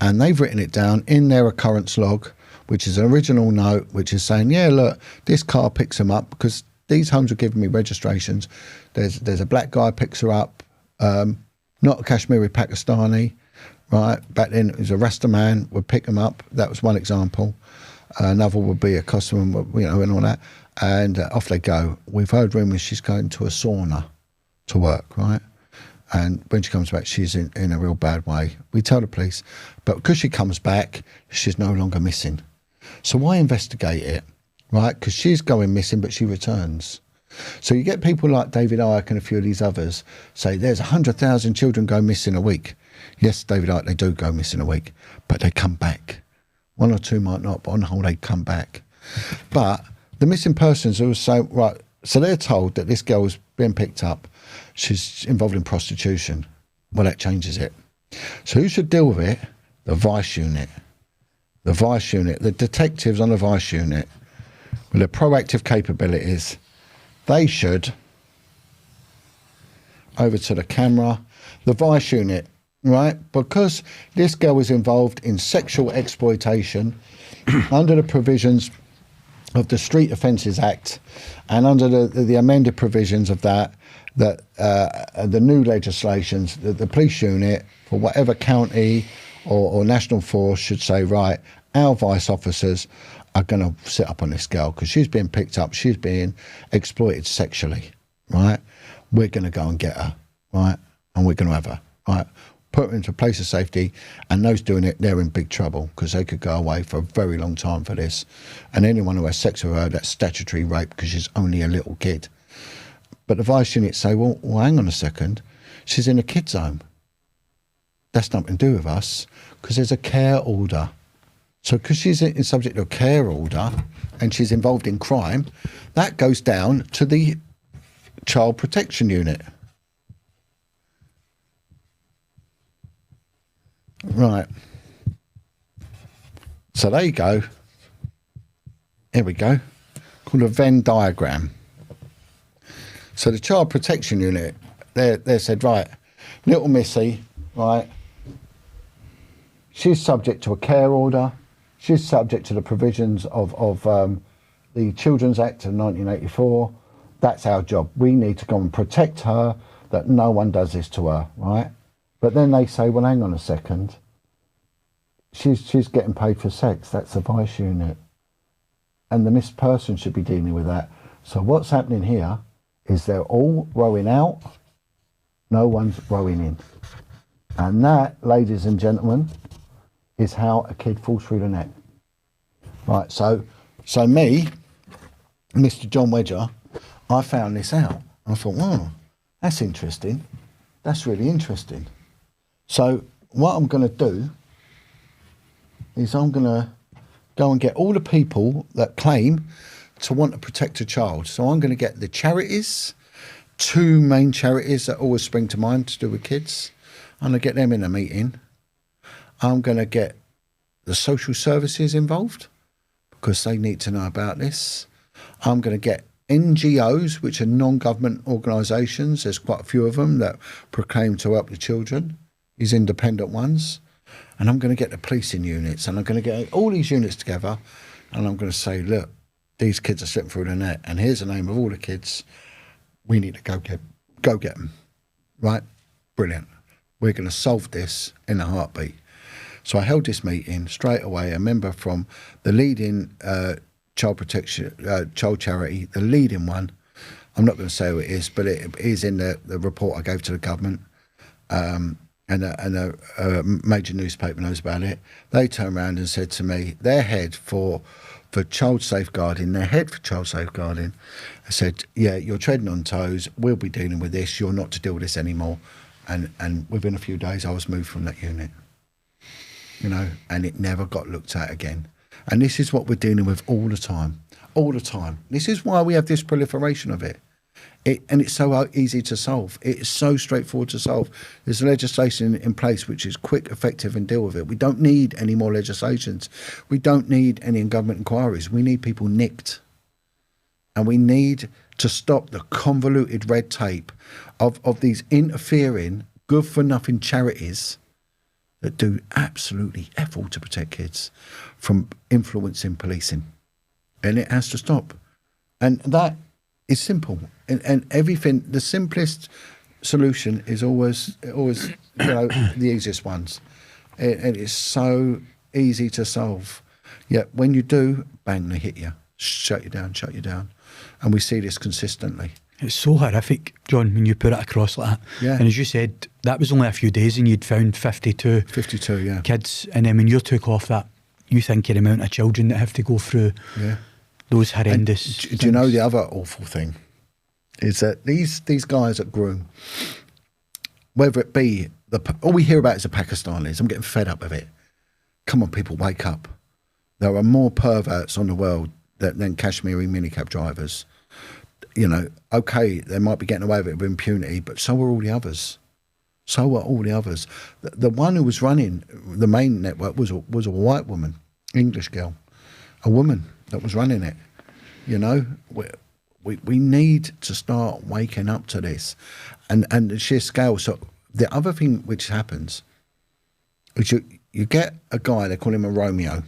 And they've written it down in their occurrence log, which is an original note, which is saying, yeah, look, this car picks them up, because these homes are giving me registrations. There's a black guy picks her up, not a Kashmiri Pakistani, right? Back then it was a Rasta man would pick them up. That was one example. Another would be a customer, you know, and all that. And off they go. We've heard rumours she's going to a sauna to work, right? And when she comes back, she's in a real bad way. We tell the police, but because she comes back, she's no longer missing. So why investigate it, right? Because she's going missing, but she returns. So you get people like David Icke and a few of these others say there's 100,000 children go missing a week. Yes, David Icke, they do go missing a week, but they come back. One or two might not, but on the whole, they come back. But the missing persons who say, right, so they're told that this girl's been picked up. She's involved in prostitution. Well, that changes it. So who should deal with it? The vice unit. The vice unit, the detectives on the vice unit, with their proactive capabilities, they should, over to the camera, the vice unit, right? Because this girl was involved in sexual exploitation under the provisions of the Street Offences Act, and under the amended provisions of that the new legislations, the police unit for whatever county or national force should say, right, our vice officers are going to sit up on this girl because she's being picked up, she's being exploited sexually, right? We're going to go and get her, right? And we're going to have her, right? Put her into a place of safety, and those doing it, they're in big trouble because they could go away for a very long time for this. And anyone who has sex with her, that's statutory rape because she's only a little kid. But the vice unit say, well, hang on a second, she's in a kid's home. That's nothing to do with us because there's a care order. So because she's subject to a care order and she's involved in crime, that goes down to the Child Protection Unit. Right. So there you go. Here we go. Called a Venn diagram. So the Child Protection Unit, they said, right, little Missy, right, she's subject to a care order. She's subject to the provisions of the Children's Act of 1984. That's our job. We need to go and protect her, that no one does this to her, right? But then they say, well, hang on a second. She's getting paid for sex. That's the vice unit. And the missed person should be dealing with that. So what's happening here is they're all rowing out. No one's rowing in. And that, ladies and gentlemen, is how a kid falls through the net. Right, so me, Mr. Jon Wedger, I found this out. I thought, wow, that's interesting. That's really interesting. So what I'm going to do is I'm going to go and get all the people that claim to want to protect a child. So I'm going to get the charities, two main charities that always spring to mind to do with kids. I'm going to get them in a meeting. I'm going to get the social services involved because they need to know about this. I'm going to get NGOs, which are non-government organisations. There's quite a few of them that proclaim to help the children, these independent ones. And I'm going to get the policing units, and I'm going to get all these units together, and I'm going to say, look, these kids are slipping through the net, and here's the name of all the kids. We need to go get them. right? Brilliant. We're going to solve this in a heartbeat. So I held this meeting straight away. A member from the leading child charity, the leading one, I'm not going to say who it is, but it is in the report I gave to the government, and a major newspaper knows about it. They turned around and said to me, their head for child safeguarding, said, yeah, you're treading on toes, we'll be dealing with this, you're not to deal with this anymore. And within a few days, I was moved from that unit, and it never got looked at again. And this is what we're dealing with all the time. This is why we have this proliferation of it. And it's so easy to solve. It's so straightforward to solve. There's legislation in place which is quick, effective, and deal with it. We don't need any more legislations. We don't need any government inquiries. We need people nicked. And we need to stop the convoluted red tape of these interfering, good-for-nothing charities that do absolutely F all to protect kids from influencing policing. And it has to stop. And that is simple. And everything, the simplest solution is always the easiest ones. And it's so easy to solve. Yet when you do, bang, they hit you. Shut you down. And we see this consistently.
It's so horrific, John, when you put it across like that.
Yeah.
And as you said, that was only a few days and you'd found 52
yeah.
kids. And then when you took off that, you think of the amount of children that have to go through those horrendous
do you know the other awful thing? Is that these guys at groom, whether it be all we hear about is the Pakistanis. I'm getting fed up of it. Come on, people, wake up. There are more perverts on the world than Kashmiri minicab drivers. Okay, they might be getting away with it with impunity, but so are all the others. The one who was running the main network was a white woman, English girl, a woman that was running it. We need to start waking up to this, and the sheer scale. So the other thing which happens is you get a guy, they call him a Romeo.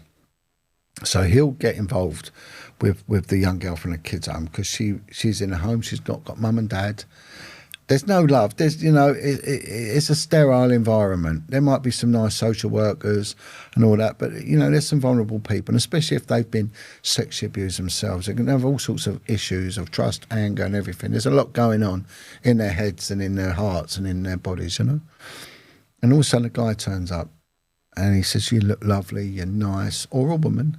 So he'll get involved with the young girl from the kids' home because she's in a home, she's not got mum and dad. There's no love. It's a sterile environment. There might be some nice social workers and all that, but there's some vulnerable people, and especially if they've been sexually abused themselves, they're going to have all sorts of issues of trust, anger, and everything. There's a lot going on in their heads and in their hearts and in their bodies, And all of a sudden, a guy turns up, and he says, "You look lovely. You're nice," or a woman,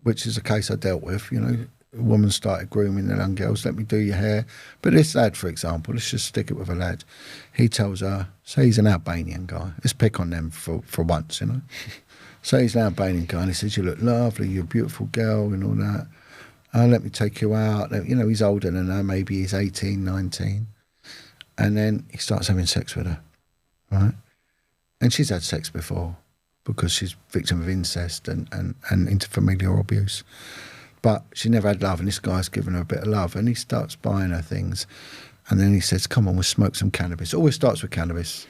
which is a case I dealt with. A woman started grooming the young girls, let me do your hair. But this lad, for example, let's just stick it with a lad. He tells her, say he's an Albanian guy. Let's pick on them for once, So he's an Albanian guy, and he says, you look lovely, you're a beautiful girl and all that. Let me take you out. He's older than her, maybe he's 18, 19. And then he starts having sex with her, right? And she's had sex before because she's victim of incest and interfamilial abuse. But she never had love, and this guy's given her a bit of love, and he starts buying her things. And then he says, come on, we'll smoke some cannabis. Always starts with cannabis.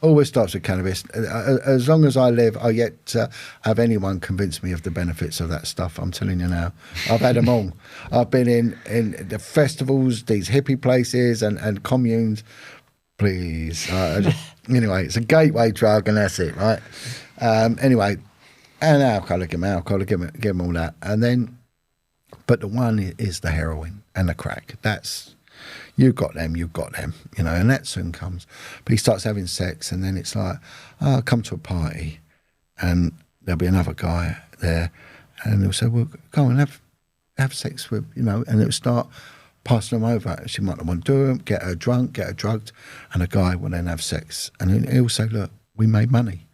As long as I live, I yet to have anyone convince me of the benefits of that stuff. I'm telling you now. I've had them all. I've been in the festivals, these hippie places and communes. Please. Anyway, it's a gateway drug, and that's it, right? Anyway, and alcohol, give him all that. And then, but the one is the heroin and the crack. That's, you've got them, and that soon comes. But he starts having sex, and then it's like, I'll come to a party, and there'll be another guy there, and he'll say, well, go on, have sex with, and it'll start passing them over. She might not want to do them, get her drunk, get her drugged, and a guy will then have sex. And he'll say, look, we made money.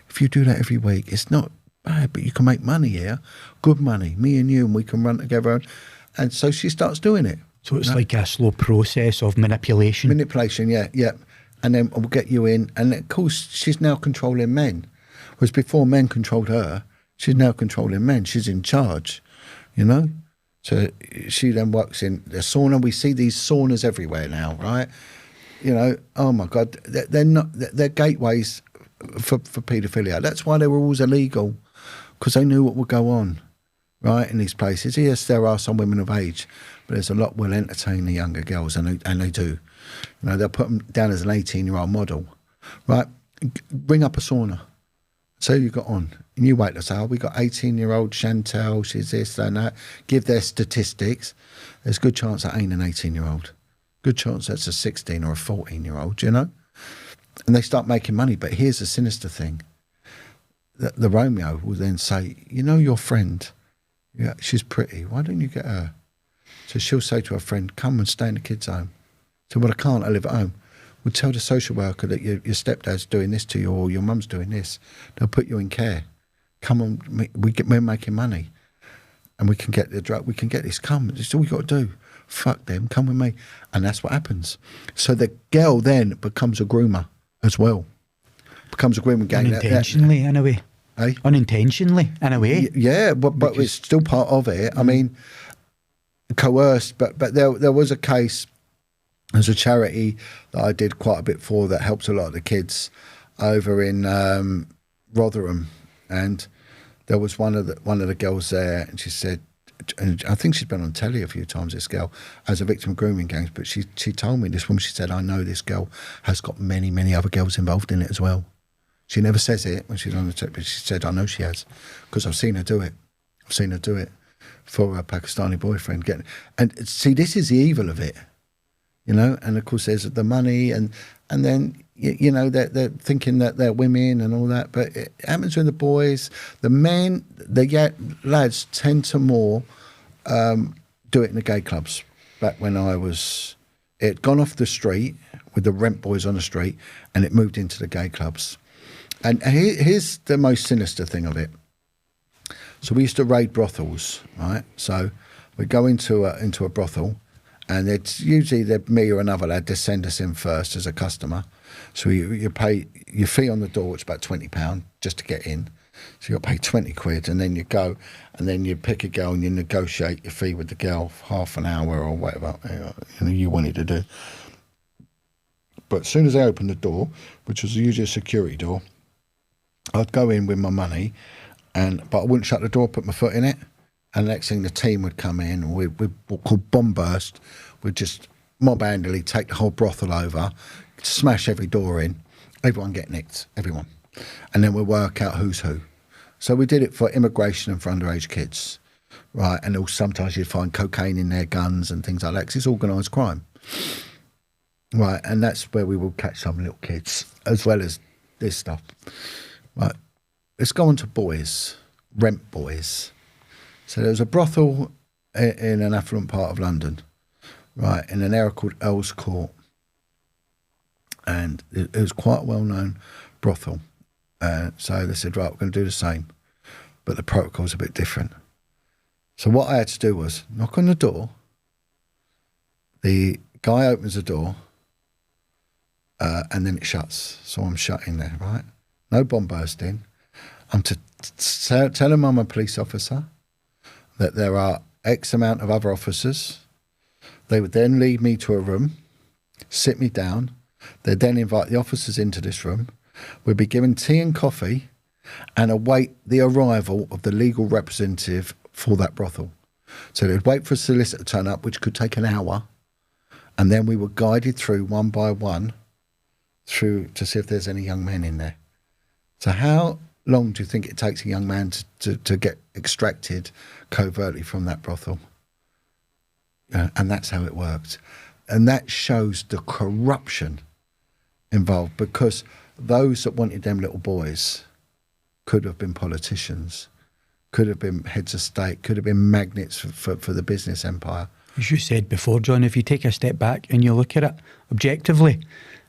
If you do that every week, it's not bad, but you can make money here, good money, me and you, and we can run together. And so she starts doing it.
So it's like a slow process of manipulation.
Manipulation, yeah. And then we'll get you in. And of course, she's now controlling men. Whereas before men controlled her, she's now controlling men. She's in charge, So she then works in the sauna. We see these saunas everywhere now, right? Oh my God, they're gateways for paedophilia. That's why they were always illegal, because they knew what would go on. right, in these places. Yes, there are some women of age, but there's a lot will entertain the younger girls, and they do. You know, they'll put them down as an 18-year-old model, right? Bring up a sauna. So you got on, and you wait to say, oh, we got 18-year-old Chantel, she's this and that. Give their statistics. There's a good chance that ain't an 18-year-old. Good chance that's a 16 or a 14-year-old, you know? And they start making money. But here's the sinister thing. The Romeo will then say, you know your friend, yeah, she's pretty, why don't you get her? So she'll say to her friend, come and stay in the kids' home. So, well, I can't, I live at home. We'll tell the social worker that your stepdad's doing this to you, or your mum's doing this. They'll put you in care. Come on, we're making money. And we can get the drug, we can get this, come, it's all we got to do. Fuck them, come with me. And that's what happens. So the girl then becomes a groomer as well. Becomes a grooming gang.
Unintentionally, in a way.
Eh?
Unintentionally, in a way.
Yeah, but it's still part of it. I mean, coerced, but there was a case, there's a charity that I did quite a bit for that helps a lot of the kids over in Rotherham, and there was one of the girls there, and she said, and I think she's been on telly a few times, this girl, as a victim of grooming gangs, but she told me, this woman, she said, I know this girl has got many, many other girls involved in it as well. She never says it when she's on the tape, but she said, I know she has, because I've seen her do it. I've seen her do it for a Pakistani boyfriend. And see, this is the evil of it, you know, and of course there's the money, and then, you know, they're thinking that they're women and all that, but it happens with the boys. The men, the lads tend to more do it in the gay clubs. Back when it had gone off the street with the rent boys on the street, and it moved into the gay clubs. And here's the most sinister thing of it. So we used to raid brothels, right? So we'd go into a brothel, and it's usually me or another lad to send us in first as a customer. So you pay your fee on the door, it's about £20 just to get in. So you'll pay 20 quid, and then you go, and then you pick a girl and you negotiate your fee with the girl for half an hour or whatever you wanted to do. But as soon as they opened the door, which was usually a security door, I'd go in with my money, but I wouldn't shut the door, put my foot in it. And the next thing, the team would come in, we'd called bomb burst. We'd just mob-handily take the whole brothel over, smash every door in, everyone get nicked, everyone. And then we'd work out who's who. So we did it for immigration and for underage kids, right? And also sometimes you'd find cocaine in their guns and things like that, because it's organised crime. Right, and that's where we will catch some little kids, as well as this stuff. Right, let's go on to boys, rent boys. So there was a brothel in an affluent part of London, right, in an area called Earl's Court. And it was quite a well-known brothel. So they said, right, we're going to do the same, but the protocol's a bit different. So what I had to do was knock on the door. The guy opens the door, and then it shuts. So I'm shut in there, right? No bomb bursting. I'm to tell him I'm a police officer, that there are X amount of other officers. They would then lead me to a room, sit me down. They'd then invite the officers into this room. We'd be given tea and coffee and await the arrival of the legal representative for that brothel. So they'd wait for a solicitor to turn up, which could take an hour. And then we were guided through one by one through to see if there's any young men in there. So how long do you think it takes a young man to get extracted covertly from that brothel? And that's how it worked. And that shows the corruption involved, because those that wanted them little boys could have been politicians, could have been heads of state, could have been magnates for the business empire.
As you said before, John, if you take a step back and you look at it objectively,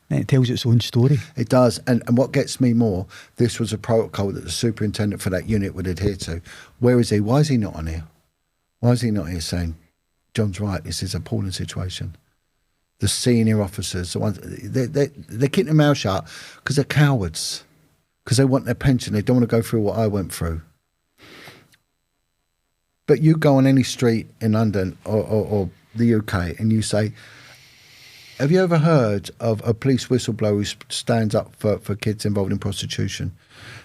then it tells its own story.
It does. And what gets me more, this was a protocol that the superintendent for that unit would adhere to. Where is he? Why is he not on here? Why is he not here saying, John's right, this is an appalling situation? The senior officers, the ones, they're keeping their mouth shut because they're cowards, because they want their pension. They don't want to go through what I went through. But you go on any street in London or the UK and you say, have you ever heard of a police whistleblower who stands up for kids involved in prostitution?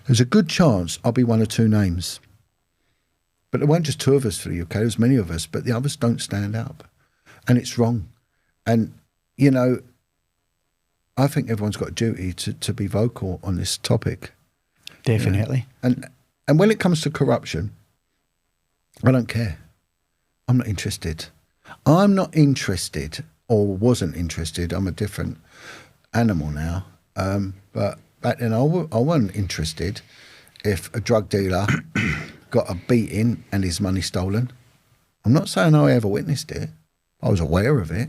There's a good chance I'll be one or two names. But there weren't just 2 of us for the UK, there was many of us, but the others don't stand up. And it's wrong. And, you know, I think everyone's got a duty to be vocal on this topic.
Definitely.
You know? And when it comes to corruption, I don't care. I'm not interested. I'm not interested, or wasn't interested. I'm a different animal now. But back then I wasn't interested if a drug dealer got a beating and his money stolen. I'm not saying I ever witnessed it. I was aware of it.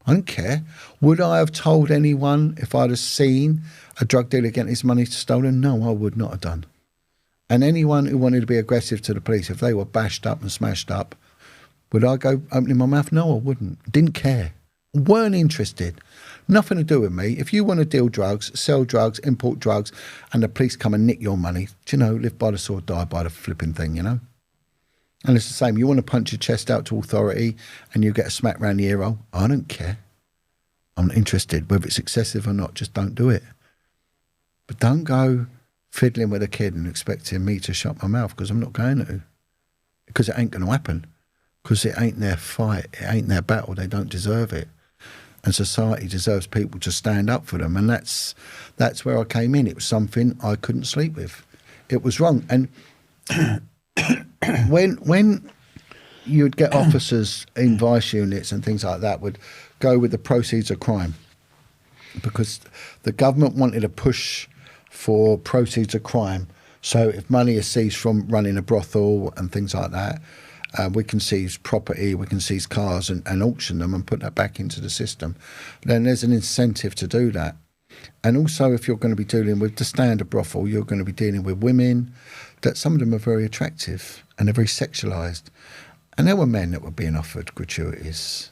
I don't care. Would I have told anyone if I'd have seen a drug dealer getting his money stolen? No, I would not have done. And anyone who wanted to be aggressive to the police, if they were bashed up and smashed up, would I go opening my mouth? No, I wouldn't. Didn't care. Weren't interested. Nothing to do with me. If you want to deal drugs, sell drugs, import drugs, and the police come and nick your money, do you know, live by the sword, die by the flipping thing, you know? And it's the same. You want to punch your chest out to authority and you get a smack round the ear roll. I don't care. I'm not interested. Whether it's excessive or not, just don't do it. But don't go fiddling with a kid and expecting me to shut my mouth, because I'm not going to. Because it ain't going to happen. Because it ain't their fight. It ain't their battle. They don't deserve it. And society deserves people to stand up for them. And that's where I came in. It was something I couldn't sleep with. It was wrong. And when you'd get officers in vice units and things like that would go with the proceeds of crime, because the government wanted to push for proceeds of crime. So if money is seized from running a brothel and things like that, we can seize property, we can seize cars and auction them and put that back into the system. Then there's an incentive to do that. And also, if you're going to be dealing with the standard brothel, you're going to be dealing with women that some of them are very attractive and they're very sexualised. And there were men that were being offered gratuities.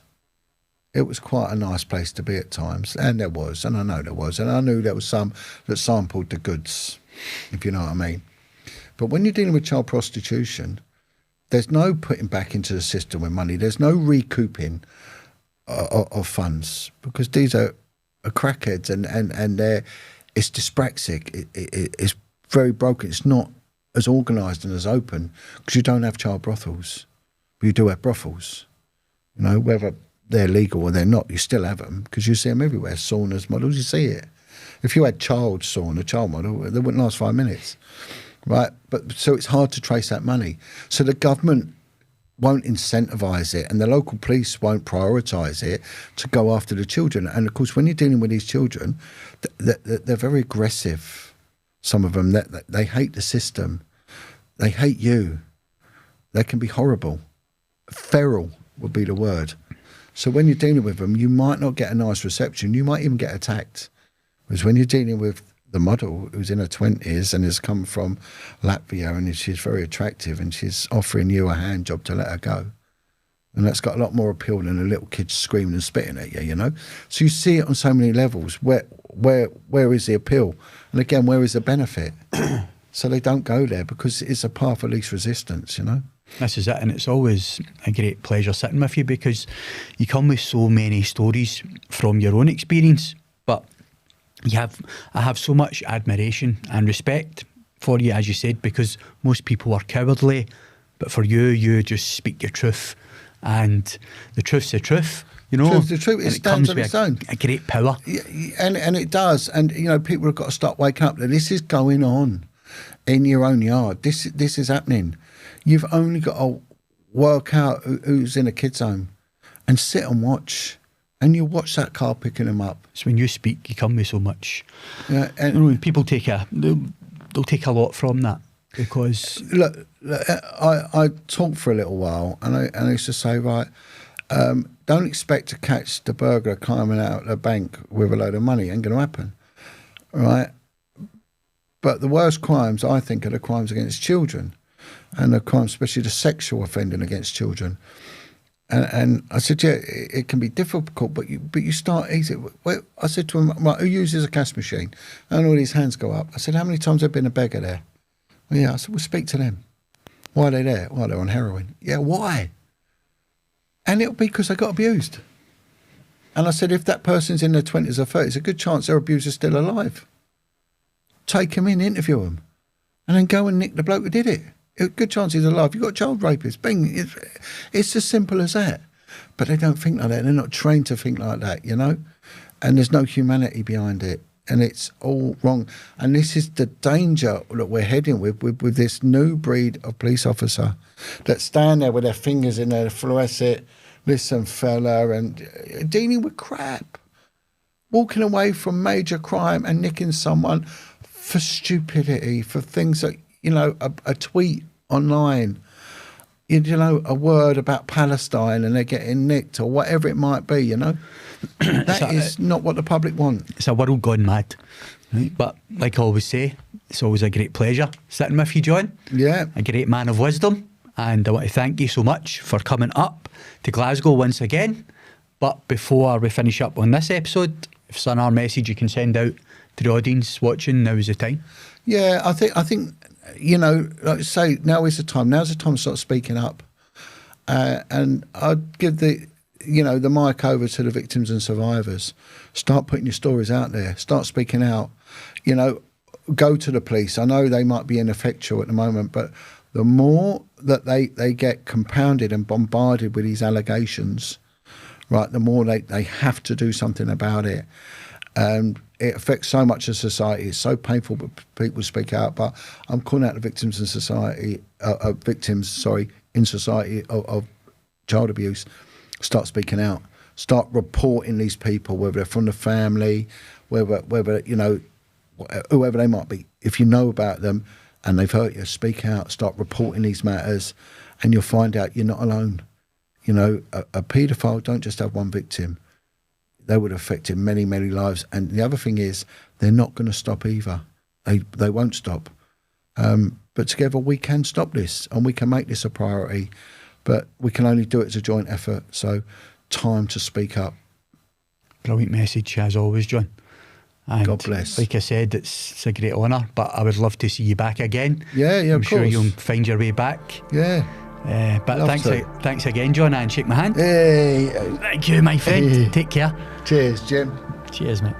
It was quite a nice place to be at times. And there was, and I know there was. And I knew there was some that sampled the goods, if you know what I mean. But when you're dealing with child prostitution, there's no putting back into the system with money. There's no recouping of funds, because these are crackheads and it's dyspraxic. It's very broken. It's not as organised and as open, because you don't have child brothels. But you do have brothels. You know, whether they're legal or they're not, you still have them, because you see them everywhere. Saunas, models, you see it. If you had child sauna, child model, they wouldn't last 5 minutes. Right, but so it's hard to trace that money. So the government won't incentivise it, and the local police won't prioritise it to go after the children. And of course, when you're dealing with these children, they're very aggressive. Some of them, they hate the system, they hate you. They can be horrible. Feral would be the word. So when you're dealing with them, you might not get a nice reception. You might even get attacked. Whereas when you're dealing with the model who's in her 20s and has come from Latvia and she's very attractive and she's offering you a hand job to let her go. And that's got a lot more appeal than a little kid screaming and spitting at you, you know? So you see it on so many levels. Where is the appeal? And again, where is the benefit? So they don't go there because it's a path of least resistance, you know?
This is it, and it's always a great pleasure sitting with you, because you come with so many stories from your own experience, but I have so much admiration and respect for you, as you said, because most people are cowardly, but for you just speak your truth, and the truth's the truth, you know.
The truth, it stands on its own.
A great power.
Yeah, and it does, and you know, people have got to start waking up that this is going on in your own yard. This is happening. You've only got to work out who's in a kid's home and sit and watch. And you watch that car picking them up.
So when you speak, you come with so much.
Yeah, and
you know, people they'll take a lot from that, because
look, I talked for a little while, and I used to say, right, don't expect to catch the burglar climbing out of the bank with a load of money. Ain't going to happen, right? But the worst crimes, I think, are the crimes against children, and the crimes, especially the sexual offending against children. And I said, yeah, it can be difficult, but you start easy. Well, I said to him, right, who uses a cash machine? And all his hands go up. I said, how many times have been a beggar there? Well, yeah. I said, well, speak to them. Why are they there? Well, they're on heroin. Yeah, why? And it'll be because they got abused. And I said, if that person's in their 20s or 30s, a good chance their abuser's still alive. Take them in, interview them, and then go and nick the bloke who did it. A good chance he's alive. You've got a child rapist. Bing. It's as simple as that. But they don't think like that. They're not trained to think like that, you know? And there's no humanity behind it. And it's all wrong. And this is the danger that we're heading with this new breed of police officer that stand there with their fingers in their fluorescent, listen, fella, and dealing with crap. Walking away from major crime and nicking someone for stupidity, for things that, you know, a tweet online, you know, a word about Palestine and they're getting nicked or whatever it might be, you know. That is not what the public want.
It's a world gone mad. Right? But like I always say, it's always a great pleasure sitting with you, John.
Yeah.
A great man of wisdom. And I want to thank you so much for coming up to Glasgow once again. But before we finish up on this episode, if there's our message you can send out to the audience watching, now is the time.
Yeah, I think you know, like I say, now is the time. Now's the time to start speaking up. And I'd give the mic over to the victims and survivors. Start putting your stories out there. Start speaking out. You know, go to the police. I know they might be ineffectual at the moment, but the more that they get compounded and bombarded with these allegations, right, the more they have to do something about it. And it affects so much of society. It's so painful that people speak out. But I'm calling out the victims in society, in society of child abuse. Start speaking out. Start reporting these people, whether they're from the family, whether you know, whoever they might be. If you know about them and they've hurt you, speak out. Start reporting these matters, and you'll find out you're not alone. You know, a paedophile don't just have one victim. They would have affected many, many lives. And the other thing is, they're not going to stop either. They won't stop. But together we can stop this and we can make this a priority. But we can only do it as a joint effort. So time to speak up.
Brilliant message as always, John. And
God bless.
Like I said, it's a great honour, but I would love to see you back again.
Yeah,
I'm
of
sure
course.
you'll find your way back.
Yeah.
But thanks again, John, and shake my hand.
Hey.
Thank you, my friend.
Hey.
Take care.
Cheers, Jim.
Cheers, mate.